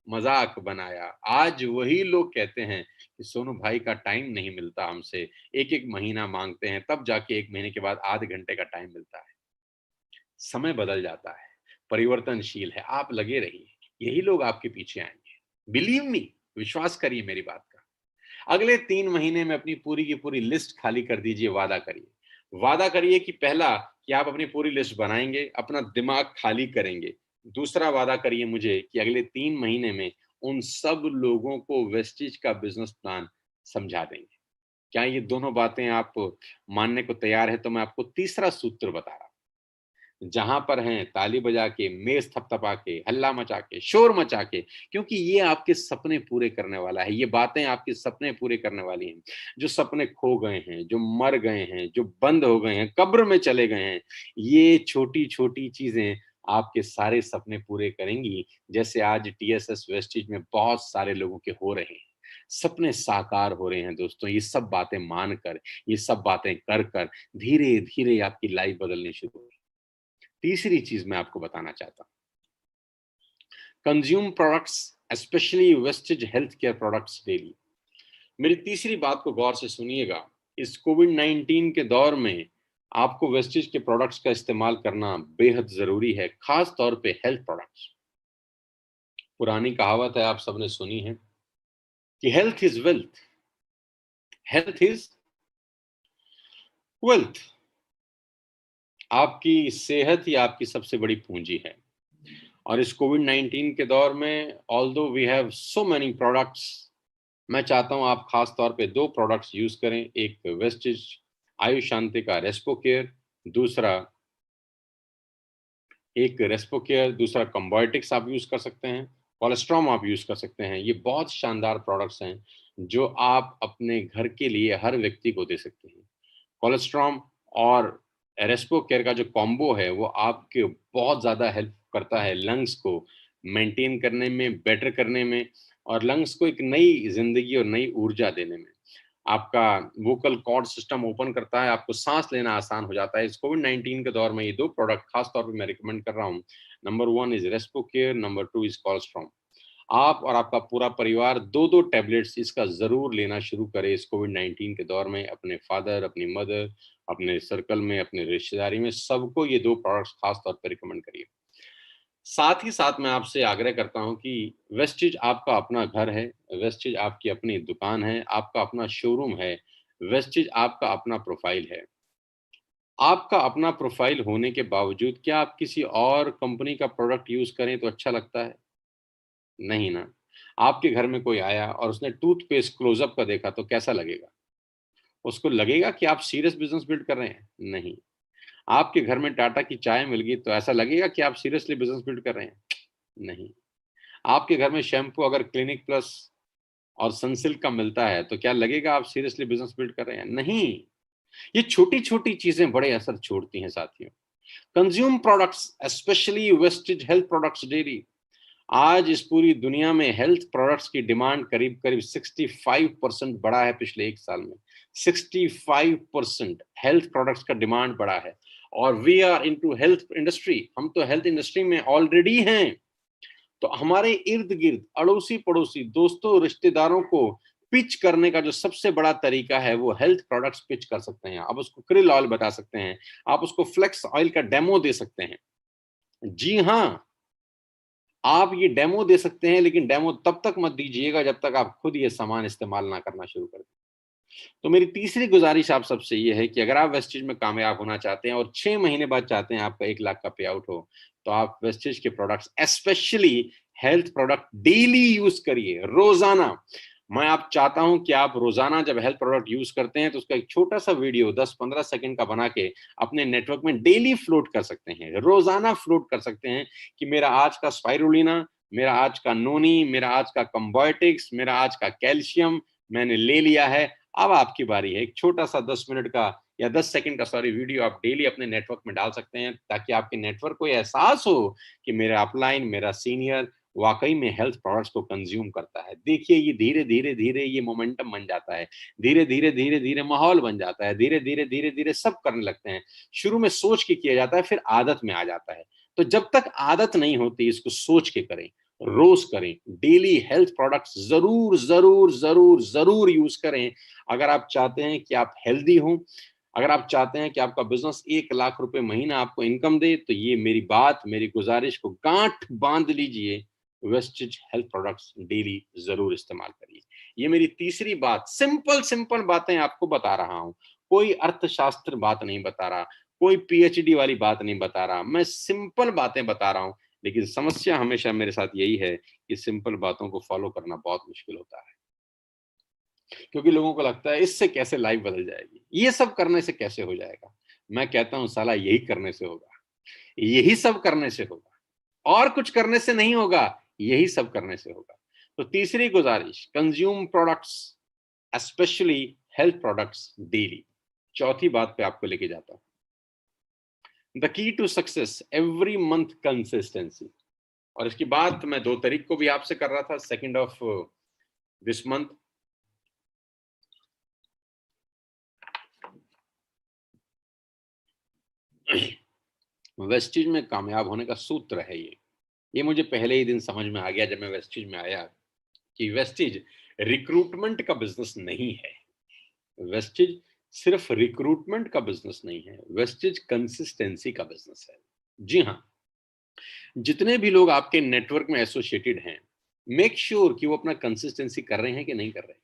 मज़ाक बनाया। आज वही लोग कहते हैं कि सोनू भाई का टाइम नहीं मिलता हमसे, 1-1 महीना माँगते हैं, तब जाके 1 महीने के बाद आधे घंटे का टाइम मिलता है। समय बदल जाता है, परिवर्तनशील है, आप लगे रहिए, यही लोग आपके पीछे आएँगे। बिलीव मी, विश्वास करिए मेरी बात का। अगले 3 महीने में अपनी पूरी की पूरी लिस्ट खाली कर दीजिए, वादा करिए। वादा करिए कि पहला, कि आप अपनी पूरी लिस्ट बनाएँगे, अपना दिमाग खाली करेंगे। दूसरा वादा करिए मुझे कि अगले 3 महीने में उन सब लोगों को वेस्टीज का बिज़नेस प्लान समझा देंगे। क्या ये दोनों बातें आप मानने को तैयार हैं? तो मैं आपको तीसरा सूत्र बता रहा हूँ। जहाँ पर हैं, ताली बजा के, मेज़ थपथपा के, हल्ला मचा के, शोर मचा के, क्योंकि ये आपके सपने पूरे करने वाला है। ये बातें आपके सपने पूरे करने वाली हैं। जो सपने खो गए हैं, जो मर गए हैं, जो बंद हो गए हैं, कब्र में चले गए हैं, ये छोटी-छोटी चीज़ें आपके सारे सपने पूरे करेंगी, जैसे आज टीएसएस वेस्टेज में बहुत सारे लोगों के हो रहे हैं। सपने साकार हो रहे हैं दोस्तों, ये सब बातें मानकर, ये सब बातें कर कर, धीरे-धीरे आपकी लाइफ़ बदलनी शुरू होगी। तीसरी चीज़ मैं आपको बताना चाहता हूँ, consume products specially wastage health care products daily. मेरी तीसरी बात को गौर से सुनिएगा। इस कोविड-19 के दौर में आपको वेस्टेज के प्रोडक्ट्स का इस्तेमाल करना बेहद ज़रूरी है, ख़ास तौर पे हेल्थ प्रोडक्ट्स। पुरानी कहावत है, आप सबने सुनी है कि health is wealth, health is wealth. आपकी सेहत ही आपकी सबसे बड़ी पूँजी है। और इस कोविड-19 के दौर में although we have so many products, मैं चाहता हूँ आप खास तौर पे 2 प्रोडक्ट्स यूज़ करें। एक वेस्टिज आयुष शांति का रेस्पो केयर, दूसरा रेस्पो केयर, दूसरा कंबायोटिक्स आप यूज़ कर सकते हैं, कोलेस्ट्रॉम आप यूज़ कर सकते हैं। ये बहुत शानदार प्रोडक्ट्स हैं, जो आप अपने घर के लिए हर व्यक्ति को दे सकते हैं। कोलेस्ट्रॉम और रेस्पो केयर का जो कॉम्बो है, वो आपके बहुत ज़्यादा हेल्प करता है लंग्स को मेंटेन करने में, बेटर करने में, और लंग्स को एक नई ज़िंदगी और नई ऊर्जा देने में। आपका वोकल कॉर्ड सिस्टम ओपन करता है, आपको साँस लेना आसान हो जाता है। इस कोविड-19 के दौर में ये 2 प्रोडक्ट खास तौर पे मैं रिकमेंड कर रहा हूँ। Number 1 is Respo care, number 2 is colostrum. आप और आपका पूरा परिवार 2-2 टैबलेट्स इसका ज़रूर लेना शुरू करें इस कोविड-19 के दौर में। अपने फादर, अपनी मदर, अपने सर्कल में, अपने रिश्तेदारी में सबको ये 2 प्रोडक्ट्स खास तौर पे रिकमेंड करिए। साथ ही साथ मैं आपसे आग्रह करता हूँ कि वेस्टेज आपका अपना घर है, वेस्टेज आपकी अपनी दुकान है, आपका अपना शोरूम है, वेस्टेज आपका अपना प्रोफ़ाइल है। आपका अपना प्रोफ़ाइल होने के बावजूद क्या आप किसी और कंपनी का प्रोडक्ट यूज़ करें तो अच्छा लगता है? नहीं ना। आपके घर में कोई आया और उसने टूथपेस्ट क्लोज़अप का देखा तो कैसा लगेगा? उसको लगेगा कि आप सीरियस बिज़नेस बिल्ड कर रहे हैं? नहीं। आपके घर में टाटा की चाय मिल गई तो ऐसा लगेगा कि आप सीरियसली बिज़नेस बिल्ड कर रहे हैं? नहीं। आपके घर में शैम्पू अगर क्लिनिक प्लस और सनसिल्क का मिलता है, तो क्या लगेगा आप सीरियसली बिजनेस बिल्ड कर रहे हैं? नहीं। ये छोटी-छोटी चीजें बड़े असर छोड़ती हैं साथियों। Consume products, specially wastage health products dairy. आज इस पूरी दुनिया में हेल्थ प्रोडक्ट्स की डिमांड करीब-करीब 65% बढ़ा है पिछले 1 साल में। 65% हेल्थ प्रोडक्ट्स का डिमांड बढ़ा है और we are into health industry. हम तो हेल्थ इंडस्ट्री में ऑलरेडी हैं। तो हमारे इर्द-गिर्द, अड़ोसी-पड़ोसी, दोस्तों, रिश्तेदारों को पिच करने का जो सबसे बड़ा तरीका है, वो हेल्थ प्रोडक्ट्स पिच कर सकते हैं। आप उसको krill ऑयल बता सकते हैं, आप उसको फ्लेक्स ऑयल का डेमो दे सकते हैं। जी हाँ, आप ये डेमो दे सकते हैं, लेकिन डेमो तब तक मत दीजिएगा जब तक आप खुद ये सामान इस्तेमाल ना करना शुरू कर दें। तो मेरी तीसरी गुज़ारिश आप सबसे ये है कि अगर आप वेस्टेज में कामयाब होना चाहते हैं और 6 महीने बाद चाहते हैं आपका 1 लाख का पे आउट हो, तो आप वेस्टेज के products, specially health product, daily use करिए, रोज़ाना। मैं आप चाहता हूँ कि आप रोज़ाना जब हेल्थ प्रोडक्ट यूज़ करते हैं, तो उसका एक छोटा-सा वीडियो 10-15 सेकंड का बना के अपने नेटवर्क में डेली फ्लोट कर सकते हैं। रोज़ाना फ्लोट कर सकते हैं कि मेरा आज का स्पाइरुलिना, मेरा आज का नोनी, मेरा आज का कंबोटिक्स, मेरा आज का कैल्शियम मैंने ले लिया है। अब आपकी बारी है। एक छोटा-सा 10 मिनट का या 10 सेकंड का वीडियो आप डेली अपने नेटवर्क में डाल सकते हैं, ताकि आपके नेटवर्क को ये एहसास हो कि मेरा अपलाइन, मेरा सीनियर वाक़ई में हेल्थ प्रोडक्ट्स को कंज़्यूम करता है। देखिए, ये धीरे-धीरे, धीरे ये मोमेंटम बन जाता है। धीरे-धीरे, धीरे-धीरे माहौल बन जाता है। धीरे-धीरे, धीरे-धीरे सब करने लगते हैं। शुरू में सोच के किया जाता है, फिर आदत में आ जाता है। तो जब तक आदत नहीं होती, इसको सोच के करें, रोज़ करें। डेली हेल्थ प्रोडक्ट्स ज़रूर, ज़रूर, ज़रूर, ज़रूर यूज़ करें। अगर आप चाहते हैं कि आप हेल्दी हों, अगर आप चाहते हैं कि आपका बिज़नेस 1 लाख रुपए महीना आपको इनकम दे, तो ये मेरी बात, मेरी गुज़ारिश को गाँठ बाँध लीजिए। वेस्टेज हेल्थ प्रोडक्ट्स डेली ज़रूर इस्तेमाल करिए। ये मेरी तीसरी बात, सिंपल बातें आपको बता रहा हूँ। कोई अर्थशास्त्र बात नहीं बता रहा, कोई पीएचडी वाली बात नहीं बता रहा। मैं सिंपल बातें बता रहा हूँ, लेकिन समस्या हमेशा मेरे साथ यही है कि सिंपल बातों को फ़ॉलो करना बहुत मुश्किल होता है। क्योंकि लोगों को लगता है इससे कैसे लाइफ बदल जाएगी, ये सब करने से कैसे हो जाएगा। मैं कहता हूँ साला यही करने से होगा, यही सब करने से होगा, और कुछ करने से नहीं होगा, यही सब करने से होगा। तो तीसरी गुजारिश, consume products, specially health products daily. चौथी बात पे आपको लेके जाता हूँ, the key to success every month consistency. और इसकी बात मैं 2 तारीख को भी आपसे कर रहा था, 2nd of this month. Wastage में कामयाब होने का सूत्र है ये। ये मुझे पहले ही दिन समझ में आ गया जब मैं वेस्टेज में आया, कि वेस्टेज रिक्रूटमेंट का बिजनेस नहीं है। वेस्टेज सिर्फ रिक्रूटमेंट का बिजनेस नहीं है, वेस्टेज कंसिस्टेंसी का बिजनेस है। जी हाँ, जितने भी लोग आपके नेटवर्क में एसोसिएटेड हैं, मेक श्योर कि वो अपना कंसिस्टेंसी कर रहे हैं कि नहीं कर रहे हैं।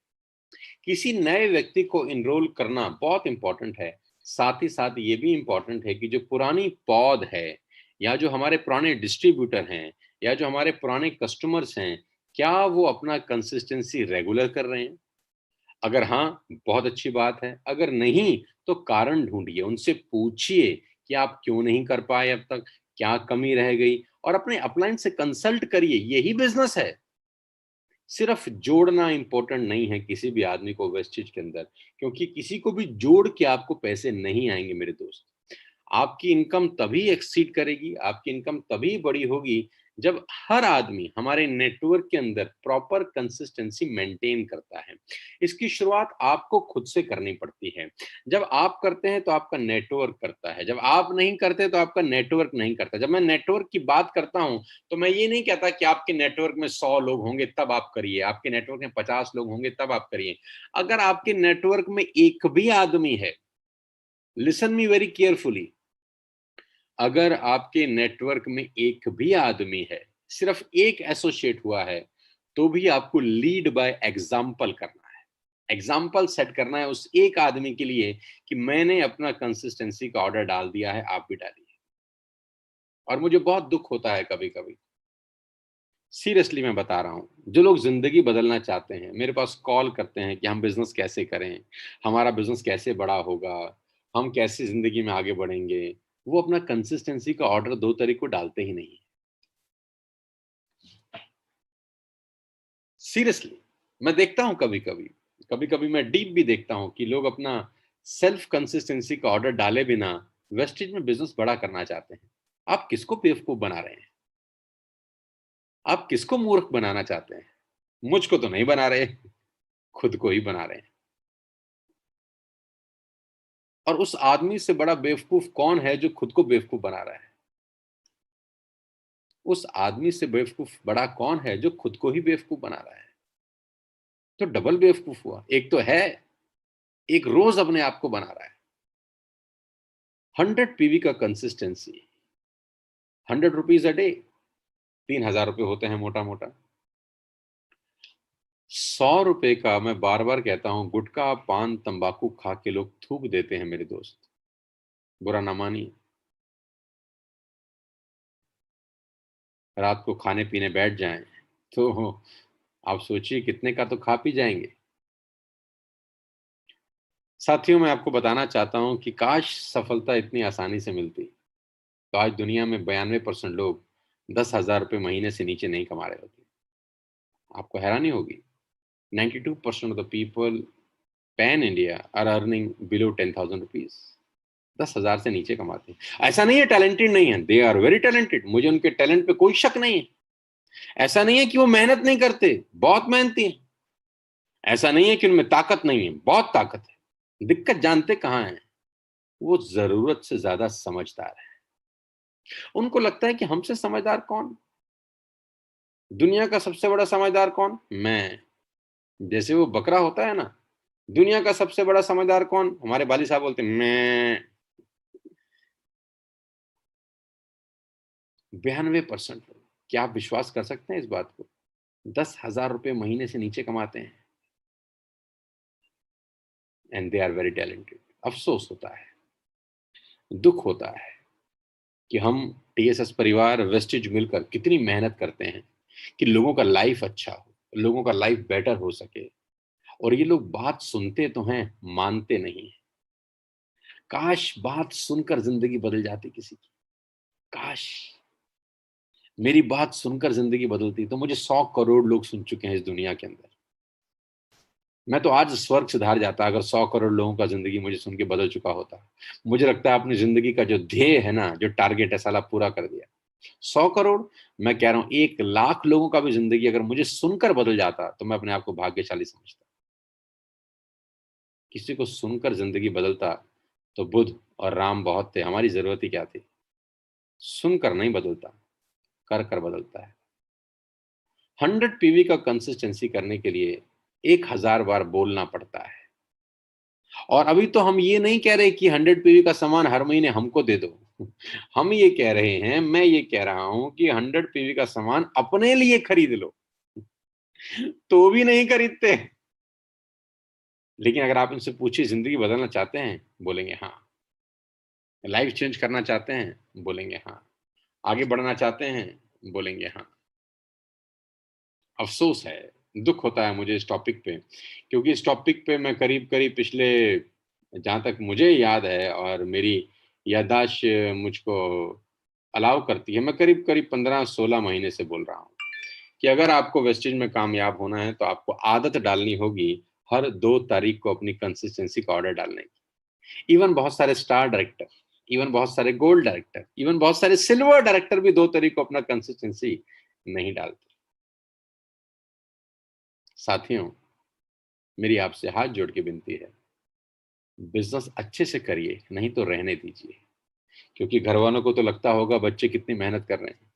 किसी नए व्यक्ति को इनरोल करना बहुत इंपॉर्टेंट है। साथ ही साथ ये भी इंपॉर्टेंट है कि जो पुरानी पौध है, या जो हमारे पुराने डिस्ट्रीब्यूटर हैं, या जो हमारे पुराने कस्टमर्स हैं, क्या वो अपना कंसिस्टेंसी रेगुलर कर रहे हैं? अगर हाँ, बहुत अच्छी बात है। अगर नहीं, तो कारण ढूंढिए, उनसे पूछिए कि आप क्यों नहीं कर पाए अब तक, क्या कमी रह गई, और अपने अपलाइन से कंसल्ट करिए। यही बिजनेस है। सिर्फ जोड़ना इंपॉर्टेंट नहीं है किसी भी आदमी को वेस्टेज के अंदर, क्योंकि किसी को भी जोड़ के आपको पैसे नहीं आएंगे मेरे दोस्त। आपकी इनकम तभी एक्सीड करेगी, आपकी इनकम तभी बड़ी होगी, जब हर आदमी हमारे नेटवर्क के अंदर प्रॉपर कंसिस्टेंसी मेंटेन करता है। इसकी शुरुआत आपको खुद से करनी पड़ती है। जब आप करते हैं तो आपका नेटवर्क करता है, जब आप नहीं करते तो आपका नेटवर्क नहीं करता। जब मैं नेटवर्क की बात करता हूं, तो मैं ये नहीं कहता कि आपके नेटवर्क में 100 लोग होंगे तब आप करिए, आपके नेटवर्क में 50 लोग होंगे तब आप करिए। अगर आपके नेटवर्क में एक भी आदमी है, लिसन मी वेरी केयरफुली, अगर आपके नेटवर्क में एक भी आदमी है, सिर्फ एक एसोसिएट हुआ है, तो भी आपको लीड बाय एग्जाम्पल करना है। एग्जाम्पल सेट करना है उस एक आदमी के लिए कि मैंने अपना कंसिस्टेंसी का ऑर्डर डाल दिया है, आप भी डालिए। और मुझे बहुत दुख होता है कभी कभी, सीरियसली मैं बता रहा हूँ, जो लोग जिंदगी बदलना चाहते हैं मेरे पास कॉल करते हैं कि हम बिजनेस कैसे करें, हमारा बिजनेस कैसे बड़ा होगा, हम कैसे जिंदगी में आगे बढ़ेंगे। वो अपना कंसिस्टेंसी का ऑर्डर 2 तारीख को डालते ही नहीं। सीरियसली, मैं देखता हूं कभी कभी मैं डीप भी देखता हूं कि लोग अपना सेल्फ कंसिस्टेंसी का ऑर्डर डाले बिना वेस्टेज में बिजनेस बड़ा करना चाहते हैं। आप किसको बेवकूफ बना रहे हैं? आप किसको मूर्ख बनाना चाहते हैं? मुझको तो नहीं बना रहे, खुद को ही बना रहे हैं। और उस आदमी से बड़ा बेवकूफ कौन है जो खुद को बेवकूफ बना रहा है? उस आदमी से बेवकूफ बड़ा कौन है जो खुद को ही बेवकूफ बना रहा है? तो डबल बेवकूफ हुआ, एक तो है, एक रोज अपने आप को बना रहा है। 100 पीवी का कंसिस्टेंसी, 100 रुपीज अ डे, 3,000 रुपये होते हैं मोटा मोटा। 100 रुपए का, मैं बार बार कहता हूं, गुटखा पान तंबाकू खा के लोग थूक देते हैं मेरे दोस्त, बुरा ना मानिए। रात को खाने पीने बैठ जाएं तो आप सोचिए कितने का तो खा पी जाएंगे। साथियों, मैं आपको बताना चाहता हूं कि काश सफलता इतनी आसानी से मिलती, तो आज दुनिया में 92% लोग 10,000 रुपये महीने से नीचे नहीं कमा रहे होते। आपको हैरानी होगी, 92% of the people pan India are earning below 10,000 rupees. 10,000 से नीचे कमाते हैं। ऐसा नहीं है टैलेंटेड नहीं है, दे आर वेरी टैलेंटेड, मुझे उनके टैलेंट पे कोई शक नहीं है। ऐसा नहीं है कि वो मेहनत नहीं करते, बहुत मेहनती है। ऐसा नहीं है कि उनमें ताकत नहीं है, बहुत ताकत है। दिक्कत जानते कहां है? वो जरूरत से ज्यादा समझदार है। उनको लगता है कि हमसे समझदार कौन? दुनिया का सबसे बड़ा समझदार कौन? मैं। जैसे वो बकरा होता है ना, दुनिया का सबसे बड़ा समझदार कौन? हमारे वाली साहब बोलते हैं मैं। 92% लोग, क्या आप विश्वास कर सकते हैं इस बात को? 10,000 रुपये महीने से नीचे कमाते हैं, and they are very talented. अफसोस होता है, दुख होता है कि हम टीएसएस परिवार वेस्टेज मिलकर कितनी मेहनत करते हैं कि लोगों का लाइफ अच्छा हो, लोगों का लाइफ बेटर हो सके, और ये लोग बात सुनते तो हैं, मानते नहीं हैं। काश बात सुनकर जिंदगी बदल जाती किसी की। काश मेरी बात सुनकर जिंदगी बदलती, तो मुझे 100 करोड़ लोग सुन चुके हैं इस दुनिया के अंदर। मैं तो आज स्वर्ग सिधार जाता अगर 100 करोड़ लोगों का जिंदगी मुझे सुन के बदल चुका होता। मुझे लगता है अपनी जिंदगी का जो ध्येय है ना, जो टारगेट है, साला पूरा कर दिया। 100 करोड़, मैं कह रहा हूं 1 लाख लोगों का भी जिंदगी अगर मुझे सुनकर बदल जाता तो मैं अपने आप को भाग्यशाली समझता। किसी को सुनकर जिंदगी बदलता तो बुद्ध और राम बहुत थे, हमारी जरूरत ही क्या थी? सुनकर नहीं बदलता, कर कर बदलता है। 100 पीवी का कंसिस्टेंसी करने के लिए 1,000 बार बोलना पड़ता है। और अभी तो हम ये नहीं कह रहे कि 100 पीवी का सामान हर महीने हमको दे दो। हम ये कह रहे हैं, मैं ये कह रहा हूं कि 100 पीवी का सामान अपने लिए खरीद लो। तो भी नहीं खरीदते। लेकिन अगर आप इनसे पूछिए जिंदगी बदलना चाहते हैं, बोलेंगे हाँ। लाइफ चेंज करना चाहते हैं, बोलेंगे हाँ। आगे बढ़ना चाहते हैं, बोलेंगे हाँ। अफसोस है, दुख होता है मुझे इस टॉपिक पे, क्योंकि इस टॉपिक पे मैं करीब करीब पिछले, जहाँ तक मुझे याद है और मेरी याददाश्त मुझको अलाउ करती है, मैं करीब करीब 15-16 महीने से बोल रहा हूँ कि अगर आपको वेस्टेज में कामयाब होना है तो आपको आदत डालनी होगी हर 2 तारीख को अपनी कंसिस्टेंसी का ऑर्डर डालने की। इवन बहुत सारे स्टार डायरेक्टर, इवन बहुत सारे गोल्ड डायरेक्टर, इवन बहुत सारे सिल्वर डायरेक्टर भी 2 तारीख को अपना कंसिस्टेंसी नहीं डालते। साथियों, मेरी आपसे हाथ जोड़ के विनती है, बिजनेस अच्छे से करिए, नहीं तो रहने दीजिए। क्योंकि घर वालों को तो लगता होगा बच्चे कितनी मेहनत कर रहे हैं,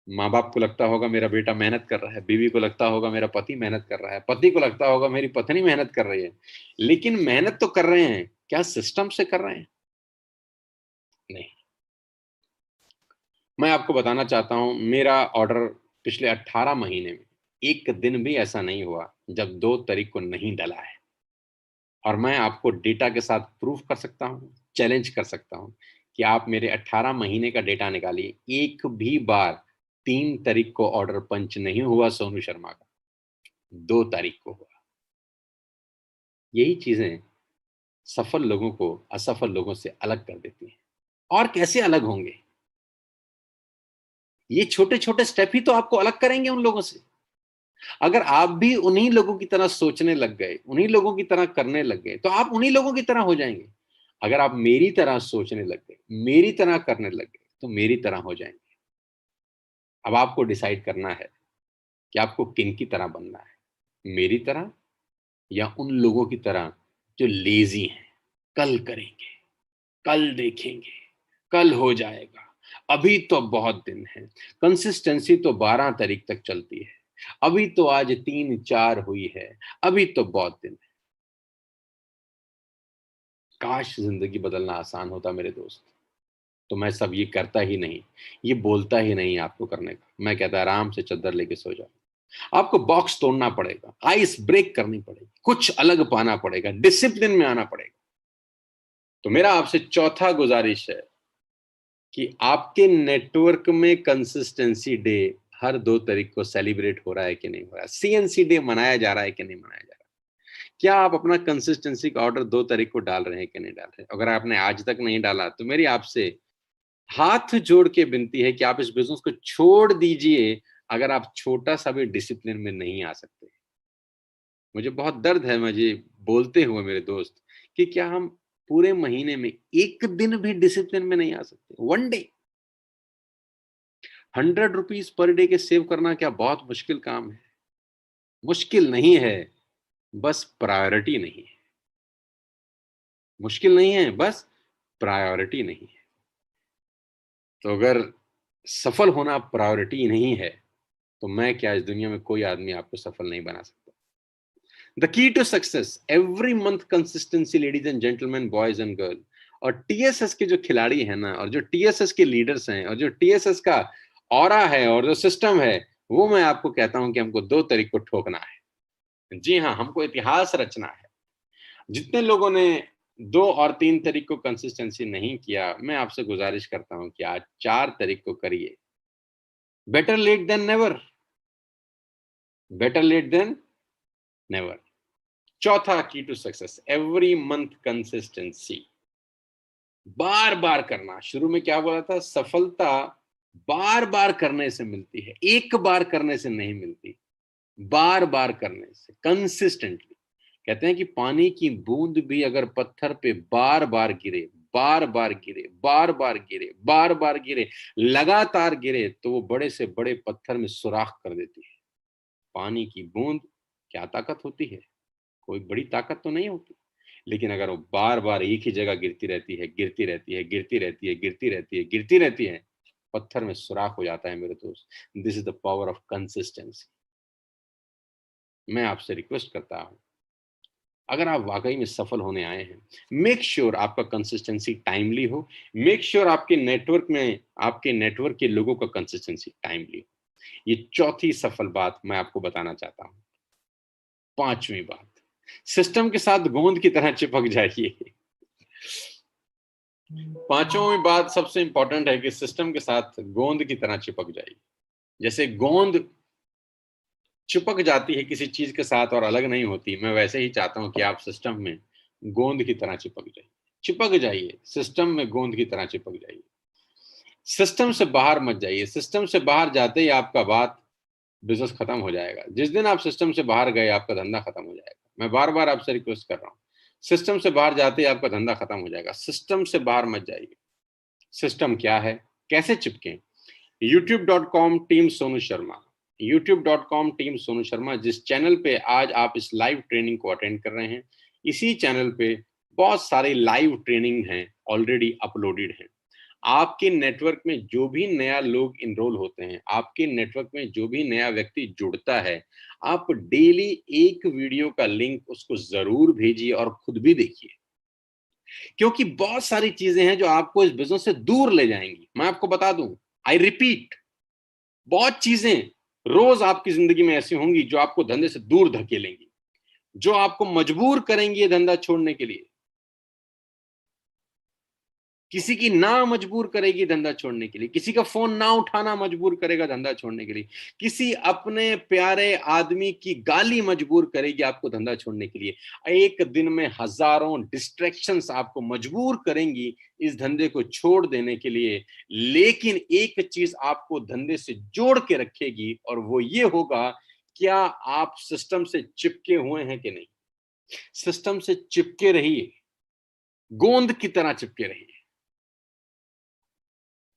माँ बाप को लगता होगा मेरा बेटा मेहनत कर रहा है, बीवी को लगता होगा मेरा पति मेहनत कर रहा है, पति को लगता होगा मेरी पत्नी मेहनत कर रही है। लेकिन मेहनत तो कर रहे हैं, क्या सिस्टम से कर रहे हैं? नहीं। मैं आपको बताना चाहता हूं, मेरा ऑर्डर पिछले 18 महीने में एक दिन भी ऐसा नहीं हुआ जब 2 तारीख को नहीं डला है। और मैं आपको डेटा के साथ प्रूफ कर सकता हूँ, चैलेंज कर सकता हूँ कि आप मेरे 18 महीने का डेटा निकालिए, एक भी बार 3 तारीख को ऑर्डर पंच नहीं हुआ सोनू शर्मा का, 2 तारीख को हुआ। यही चीजें सफल लोगों को असफल लोगों से अलग कर देती हैं। और कैसे अलग होंगे? ये छोटे छोटे स्टेप ही तो आपको अलग करेंगे उन लोगों से। अगर आप भी उन्हीं लोगों की तरह सोचने लग गए, उन्हीं लोगों की तरह करने लग गए, तो आप उन्हीं लोगों की तरह हो जाएँगे। अगर आप मेरी तरह सोचने लग गए, मेरी तरह करने लग गए, तो मेरी तरह हो जाएँगे। अब आपको डिसाइड करना है कि आपको किन की तरह बनना है, मेरी तरह या उन लोगों की तरह जो लेज़ी हैं, कल करेंगे, कल देखेंगे, कल हो जाएगा, अभी तो बहुत दिन है। कंसिस्टेंसी तो 12 तारीख तक चलती है, अभी तो आज 3-4 हुई है, अभी तो बहुत दिन है। काश ज़िंदगी बदलना आसान होता मेरे दोस्त, तो मैं सब ये करता ही नहीं, ये बोलता ही नहीं आपको करने का। मैं कहता आराम से चद्दर लेके सो जाओ। आपको बॉक्स तोड़ना पड़ेगा, आइस ब्रेक करनी पड़ेगी, कुछ अलग पाना पड़ेगा, डिसिप्लिन में आना पड़ेगा। तो मेरा आपसे चौथा गुज़ारिश है कि आपके नेटवर्क में कंसिस्टेंसी डे हर 2 तारीख को सेलिब्रेट हो रहा है कि नहीं हो रहा है? सीएनसी डे मनाया जा रहा है कि नहीं मनाया जा रहा है? क्या आप अपना कंसिस्टेंसी का ऑर्डर 2 तारीख को डाल रहे हैं कि नहीं डाल रहे हैं? अगर आपने आज तक नहीं डाला, तो मेरी आपसे हाथ जोड़ के विनती है कि आप इस बिज़नेस को छोड़ दीजिए, अगर आप छोटा-सा भी डिसिप्लिन में नहीं आ सकते। मुझे बहुत दर्द है मुझे बोलते हुए मेरे दोस्त कि क्या हम पूरे महीने में 1 दिन भी डिसिप्लिन में नहीं आ सकते? 1 डे ₹100 पर डे के सेव करना क्या बहुत मुश्किल काम है? मुश्किल नहीं है, बस प्रायोरिटी नहीं है। मुश्किल नहीं है, बस प्रायोरिटी नहीं है। तो अगर सफल होना प्रायोरिटी नहीं है, तो मैं क्या इस दुनिया में कोई आदमी आपको सफल नहीं बना सकता। The key to success every month consistency ladies and gentleman boys and girl. और टीएसएस के जो खिलाड़ी हैं ना, और जो टीएसएस के लीडर्स हैं, और जो टीएसएस का ऑरा है और जो सिस्टम है, वो मैं आपको कहता हूं कि हमको 2 तारीख को ठोकना है। जी हाँ, हमको इतिहास रचना है। जितने लोगों ने 2 और 3 तारीख को कंसिस्टेंसी नहीं किया, मैं आपसे गुजारिश करता हूं कि आज 4 तारीख को करिए। Better late than never. Better late than never. चौथा key to success every month consistency. बार बार करना। शुरू में क्या बोला था? सफलता बार बार करने से मिलती है, एक बार करने से नहीं मिलती, बार बार करने से, कंसिस्टेंटली। कहते हैं कि पानी की बूंद भी अगर पत्थर पे बार बार गिरे, बार बार गिरे, बार बार गिरे, बार बार गिरे, लगातार गिरे, तो वो बड़े से बड़े पत्थर में सुराख कर देती है। पानी की बूंद क्या ताकत होती है? कोई बड़ी ताकत तो नहीं होती। लेकिन अगर वो बार बार एक ही जगह गिरती रहती है, गिरती रहती है, गिरती रहती है, गिरती रहती है, गिरती रहती है, पत्थर में सुराख हो जाता है मेरे दोस्त। This is the power of consistency. मैं आपसे रिक्वेस्ट करता हूं, अगर आप वाकई में सफल होने आए हैं, मेक श्योर आपका कंसिस्टेंसी टाइमली हो। मेक श्योर आपके नेटवर्क के लोगों का कंसिस्टेंसी टाइमली हो। ये चौथी सफल बात मैं आपको बताना चाहता हूं। पांचवी बात, सिस्टम के साथ गोंद की तरह चिपक जाइए। पांचवी बात सबसे इंपॉर्टेंट है कि सिस्टम के साथ गोंद की तरह चिपक जाइए। जैसे गोंद चिपक जाती है किसी चीज के साथ और अलग नहीं होती, मैं वैसे ही चाहता हूं कि आप सिस्टम में गोंद की तरह चिपक जाइए। चिपक जाइए, सिस्टम में गोंद की तरह चिपक जाइए। सिस्टम से बाहर मत जाइए। सिस्टम से बाहर जाते ही आपका बात बिजनेस खत्म हो जाएगा। जिस दिन आप सिस्टम से बाहर गए, आपका धंधा खत्म हो जाएगा। मैं बार बार आपसे रिक्वेस्ट कर रहा हूँ, सिस्टम से बाहर जाते ही आपका धंधा खत्म हो जाएगा। सिस्टम से बाहर मत जाइए। सिस्टम क्या है, कैसे चिपके? youtube.com team Sonu Sharma. youtube.com team Sonu Sharma, जिस चैनल पे आज आप इस लाइव ट्रेनिंग को अटेंड कर रहे हैं, इसी चैनल पे बहुत सारे लाइव ट्रेनिंग हैं, ऑलरेडी अपलोडेड हैं। आपके नेटवर्क में जो भी नया लोग इनरोल होते हैं, आपके नेटवर्क में जो भी नया व्यक्ति जुड़ता है, आप डेली एक वीडियो का लिंक उसको जरूर भेजिए और खुद भी देखिए। क्योंकि बहुत सारी चीजें हैं जो आपको इस बिजनेस से दूर ले जाएंगी। मैं आपको बता दूं, आई रिपीट, बहुत चीजें रोज आपकी जिंदगी में ऐसी होंगी जो आपको धंधे से दूर धकेलेंगी, जो आपको मजबूर करेंगी ये धंधा छोड़ने के लिए। किसी की ना मजबूर करेगी धंधा छोड़ने के लिए, किसी का फोन ना उठाना मजबूर करेगा धंधा छोड़ने के लिए, किसी अपने प्यारे आदमी की गाली मजबूर करेगी आपको धंधा छोड़ने के लिए। एक दिन में हजारों डिस्ट्रैक्शंस आपको मजबूर करेंगी इस धंधे को छोड़ देने के लिए। लेकिन एक चीज आपको धंधे से जोड़ के रखेगी, और वो ये होगा क्या आप सिस्टम से चिपके हुए हैं कि नहीं? सिस्टम से चिपके रहिए, गोंद की तरह चिपके रहिए।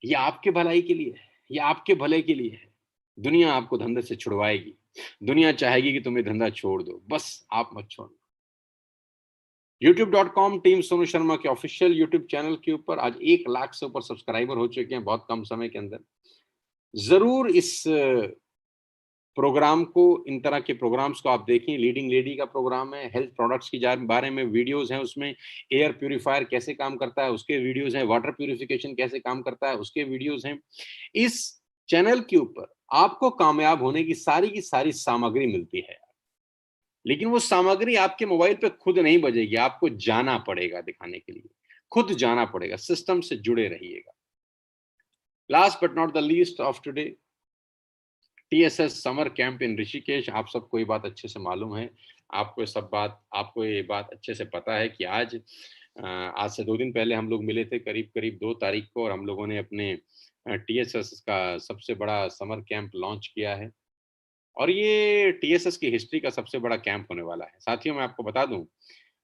ये आपके भलाई के लिए है, ये आपके भले के लिए है। दुनिया आपको धंधे से छुड़वाएगी, दुनिया चाहेगी कि तुम ये धंधा छोड़ दो, बस आप मत छोड़ना। youtube.com टीम सोनू शर्मा के ऑफिशियल यूट्यूब चैनल के ऊपर आज 1 लाख से ऊपर सब्सक्राइबर हो चुके हैं बहुत कम समय के अंदर। ज़रूर इस प्रोग्राम को, इन तरह के प्रोग्राम्स को आप देखें। लीडिंग लेडी का प्रोग्राम है, हेल्थ प्रोडक्ट्स की बारे में वीडियोस हैं, उसमें एयर प्यूरिफायर कैसे काम करता है उसके वीडियोस हैं, वाटर प्यूरिफिकेशन कैसे काम करता है उसके वीडियोस हैं। इस चैनल के ऊपर आपको कामयाब होने की सारी सामग्री मिलती है, लेकिन वो सामग्री आपके मोबाइल पे खुद नहीं बजेगी, आपको जाना पड़ेगा दिखाने के लिए, खुद जाना पड़ेगा, सिस्टम से जुड़े रहिएगा। Last but not the least of today, TSS summer camp in Rishikesh. आप सबको ये बात अच्छे से मालूम है, आपको ये बात अच्छे से पता है कि आज से 2 दिन पहले हम लोग मिले थे, करीब करीब 2 तारीख को, और हम लोगों ने अपने टीएसएस का सबसे बड़ा समर कैंप लॉन्च किया है। और ये टीएसएस की हिस्ट्री का सबसे बड़ा कैंप होने वाला है। साथियों, मैं आपको बता दूं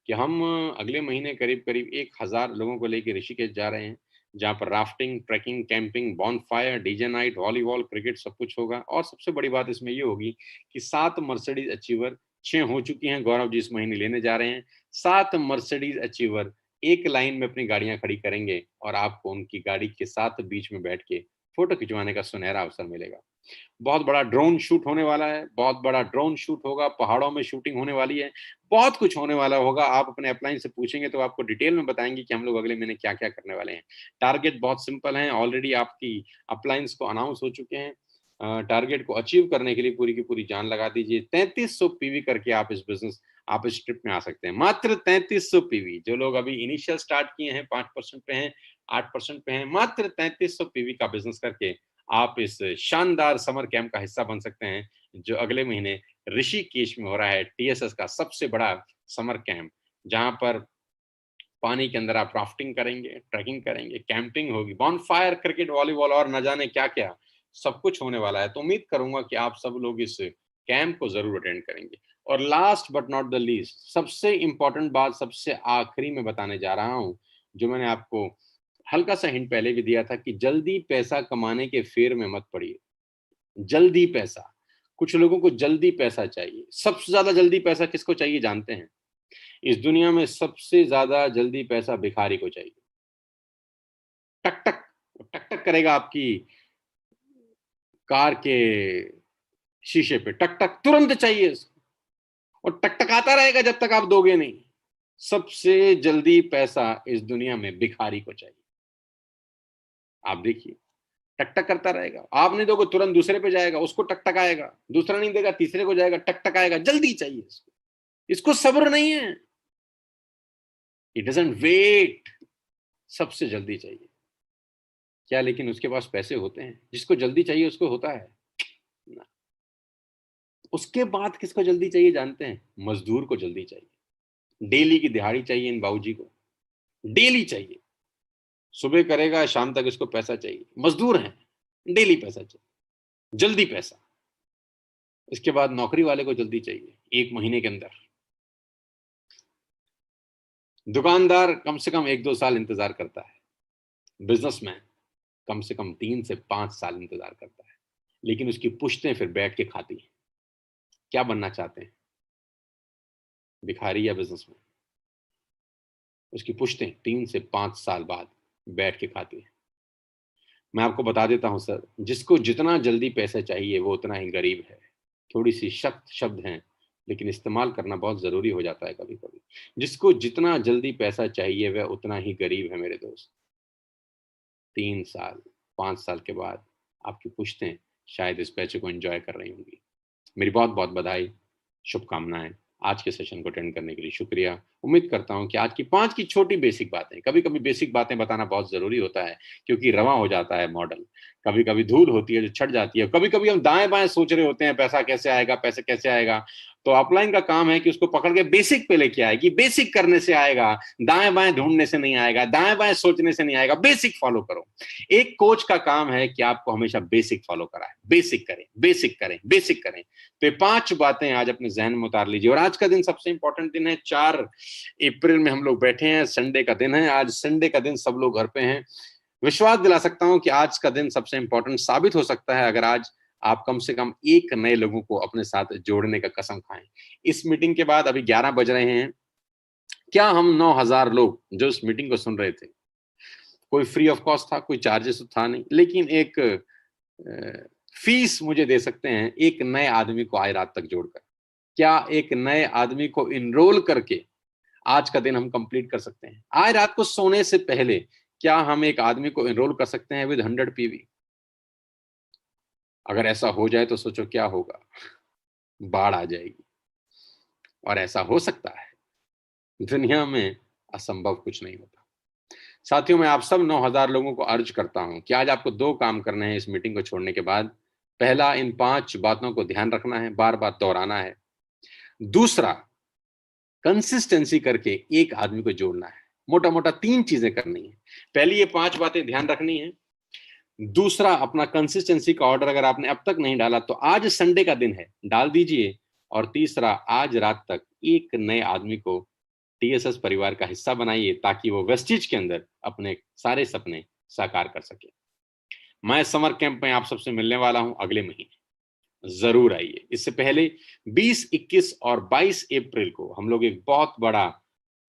कि हम अगले महीने करीब करीब 1000 लोगों को लेकर ऋषिकेश जा रहे हैं, जहाँ पर rafting, trekking, camping, bonfire, DJ night, volleyball, cricket सब कुछ होगा। और सबसे बड़ी बात इसमें ये होगी कि 7 मर्सिडीज अचीवर, 6 हो चुकी हैं, गौरव जी इस महीने लेने जा रहे हैं। 7 मर्सिडीज अचीवर एक लाइन में अपनी गाड़ियां खड़ी करेंगे और आपको उनकी गाड़ी के साथ बीच में बैठ के फोटो खिंचवाने का सुनहरा अवसर मिलेगा। बहुत बड़ा ड्रोन शूट होने वाला है, बहुत बड़ा ड्रोन शूट होगा, पहाड़ों में शूटिंग होने वाली है, बहुत कुछ होने वाला होगा। आप अपने अपलाइन से पूछेंगे तो आपको डिटेल में बताएंगे कि हम लोग अगले महीने क्या क्या करने वाले हैं। टारगेट बहुत सिंपल है, ऑलरेडी आपकी अपलाइंस को अनाउंस हो चुके हैं। टारगेट को अचीव करने के लिए पूरी की पूरी जान लगा दीजिए। 3300 पीवी करके आप इस ट्रिप में आ सकते हैं। मात्र 3300 पीवी। जो लोग अभी इनिशियल स्टार्ट किए हैं, 5% पे हैं, 8% पे हैं, मात्र 3300 पीवी का बिजनेस करके आप इस शानदार समर कैंप का हिस्सा बन सकते हैं, जो अगले महीने ऋषिकेश में हो रहा है। टीएसएस का सबसे बड़ा समर कैंप, जहां पर पानी के अंदर आप राफ्टिंग करेंगे, ट्रैकिंग करेंगे, कैंपिंग होगी, बॉनफायर, क्रिकेट, वॉलीबॉल और न जाने क्या क्या सब कुछ होने वाला है। तो उम्मीद करूंगा कि आप सब लोग इस कैंप को जरूर अटेंड करेंगे। और last but not the least, सबसे इंपॉर्टेंट बात सबसे आखिरी में बताने जा रहा हूं, जो मैंने आपको हल्का सा हिंट पहले भी दिया था कि जल्दी पैसा कमाने के फेर में मत पड़िए। जल्दी पैसा, कुछ लोगों को जल्दी पैसा चाहिए। सबसे ज्यादा जल्दी पैसा किसको चाहिए जानते हैं? इस दुनिया में सबसे ज्यादा जल्दी पैसा भिखारी को चाहिए। टक टक, टक टक करेगा आपकी कार के शीशे पे, टक टक तुरंत चाहिए इसको, और टक टक आता रहेगा जब तक आप दोगे नहीं। सबसे जल्दी पैसा इस दुनिया में भिखारी को चाहिए। आप देखिए, टक टक करता रहेगा, आप नहीं दोगे तुरंत दूसरे पे जाएगा, उसको टक टक आएगा, दूसरा नहीं देगा तीसरे को जाएगा, टक टक आएगा। जल्दी चाहिए इसको, इसको सब्र नहीं है। इट डजंट वेट, सबसे जल्दी चाहिए। क्या लेकिन उसके पास पैसे होते हैं? जिसको जल्दी चाहिए उसको होता है ना। उसके बाद किसको जल्दी चाहिए जानते हैं? मजदूर को जल्दी चाहिए। डेली की दिहाड़ी चाहिए इन बाबूजी को, डेली चाहिए। सुबह करेगा, शाम तक इसको पैसा चाहिए। मजदूर हैं, डेली पैसा चाहिए, जल्दी पैसा। इसके बाद नौकरी वाले को जल्दी चाहिए, 1 महीने के अंदर। दुकानदार कम से कम 1-2 साल इंतजार करता है। बिजनेसमैन कम से कम 3 से 5 साल इंतजार करता है, लेकिन उसकी पुश्तें फिर बैठ के खाती हैं। क्या बनना चाहते हैं, भिखारी या बिजनेसमैन? उसकी पुश्तें 3 से 5 साल बाद बैठ के खाती हैं। मैं आपको बता देता हूं सर, जिसको जितना जल्दी पैसे चाहिए वो उतना ही गरीब है। थोड़ी सी सख्त शब्द हैं, लेकिन इस्तेमाल करना बहुत जरूरी हो जाता है कभी कभी। जिसको जितना जल्दी पैसा चाहिए वह उतना ही गरीब है मेरे दोस्त। 3 साल, 5 साल के बाद आपकी पुश्तें शायद इस पैसे को एंजॉय कर रही होंगी। मेरी बहुत बहुत बधाई, शुभकामनाएं। आज के सेशन को अटेंड करने के लिए शुक्रिया। उम्मीद करता हूं कि आज की 5 की छोटी बेसिक बातें, कभी कभी बेसिक बातें बताना बहुत जरूरी होता है, क्योंकि रवा हो जाता है मॉडल। कभी कभी धूल होती है जो छट जाती है, कभी कभी हम दाएं बाएं सोच रहे होते हैं पैसा कैसे आएगा, पैसे कैसे आएगा, तो अपलाइन का काम है कि उसको पकड़ के बेसिक पे लेके आए, कि बेसिक करने से आएगा, दाएं बाएं ढूंढने से नहीं आएगा, दाएं बाएं सोचने से नहीं आएगा, बेसिक फॉलो करो। एक कोच का काम है कि आपको हमेशा बेसिक फॉलो कराए, बेसिक करें, बेसिक करें, बेसिक करें। तो ये 5 बातें आज अपने जहन में उतार लीजिए। और आज का दिन सबसे इंपॉर्टेंट दिन है, 4 अप्रैल में हम लोग बैठे हैं, संडे का दिन है। आज संडे का दिन सब लोग घर पे हैं। विश्वास दिला सकता हूं कि आज का दिन सबसे इंपॉर्टेंट साबित हो सकता है अगर आज आप कम से कम 1 नए लोगों को अपने साथ जोड़ने का कसम खाएं। इस मीटिंग के बाद अभी 11 बज रहे हैं, क्या हम 9,000 लोग जो इस मीटिंग को सुन रहे थे, कोई फ्री ऑफ कॉस्ट था, कोई चार्जेस तो था नहीं, लेकिन एक फीस मुझे दे सकते हैं एक नए आदमी को आज रात तक जोड़कर? क्या एक नए आदमी को इनरोल करके आज का दिन हम कंप्लीट कर सकते हैं? आज रात को सोने से पहले क्या हम एक आदमी को इनरोल कर सकते हैं विद 100 पीवी? अगर ऐसा हो जाए तो सोचो क्या होगा, बाढ़ आ जाएगी। और ऐसा हो सकता है, दुनिया में असंभव कुछ नहीं होता। साथियों, मैं आप सब 9,000 लोगों को अर्ज करता हूं कि आज आपको 2 काम करने हैं इस मीटिंग को छोड़ने के बाद। पहला, इन 5 बातों को ध्यान रखना है, बार बार दोहराना है। दूसरा, कंसिस्टेंसी करके एक आदमी को जोड़ना है। मोटा मोटा 3 चीजें करनी है। पहली, ये 5 बातें ध्यान रखनी है। दूसरा, अपना कंसिस्टेंसी का ऑर्डर अगर आपने अब तक नहीं डाला तो आज संडे का दिन है, डाल दीजिए। और तीसरा, आज रात तक एक नए आदमी को टीएसएस परिवार का हिस्सा बनाइए ताकि वो वेस्टिज के अंदर अपने सारे सपने साकार कर सके। मैं समर कैंप में आप सबसे मिलने वाला हूं अगले महीने, जरूर आइए। इससे पहले 20, 21 और 22 अप्रैल को हम लोग एक बहुत बड़ा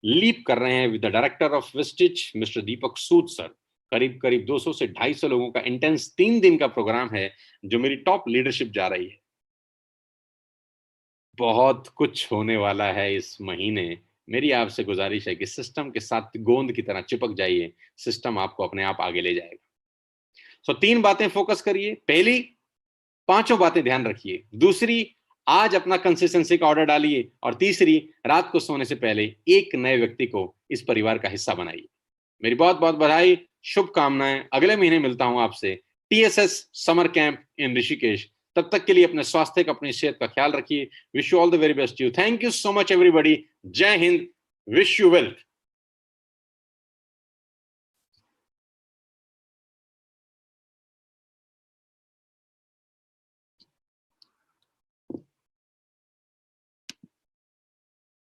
लीप कर रहे हैं with the director of Vestige mister Deepak Sood sir. करीब करीब 200 से 250 लोगों का इंटेंस 3 दिन का प्रोग्राम है जो मेरी टॉप लीडरशिप जा रही है। बहुत कुछ होने वाला है इस महीने। मेरी आपसे गुजारिश है कि सिस्टम के साथ गोंद की तरह चिपक जाइए, सिस्टम आपको अपने आप आगे ले जाएगा। सो 3 बातें फोकस करिए। पहली, 5 बातें ध्यान रखिए। दूसरी, आज अपना कंसिस्टेंसी का ऑर्डर डालिए। और तीसरी, रात को सोने से पहले एक नए व्यक्ति को इस परिवार का हिस्सा बनाइए। मेरी बहुत बहुत बधाई, शुभकामनाएं। अगले महीने मिलता हूं आपसे TSS summer camp in Rishikesh. तब तक के लिए अपने स्वास्थ्य का, अपनी सेहत का ख्याल रखिए। Wish you all the very best. You, thank you so much everybody. जय हिंद, विश यू वेल्थ।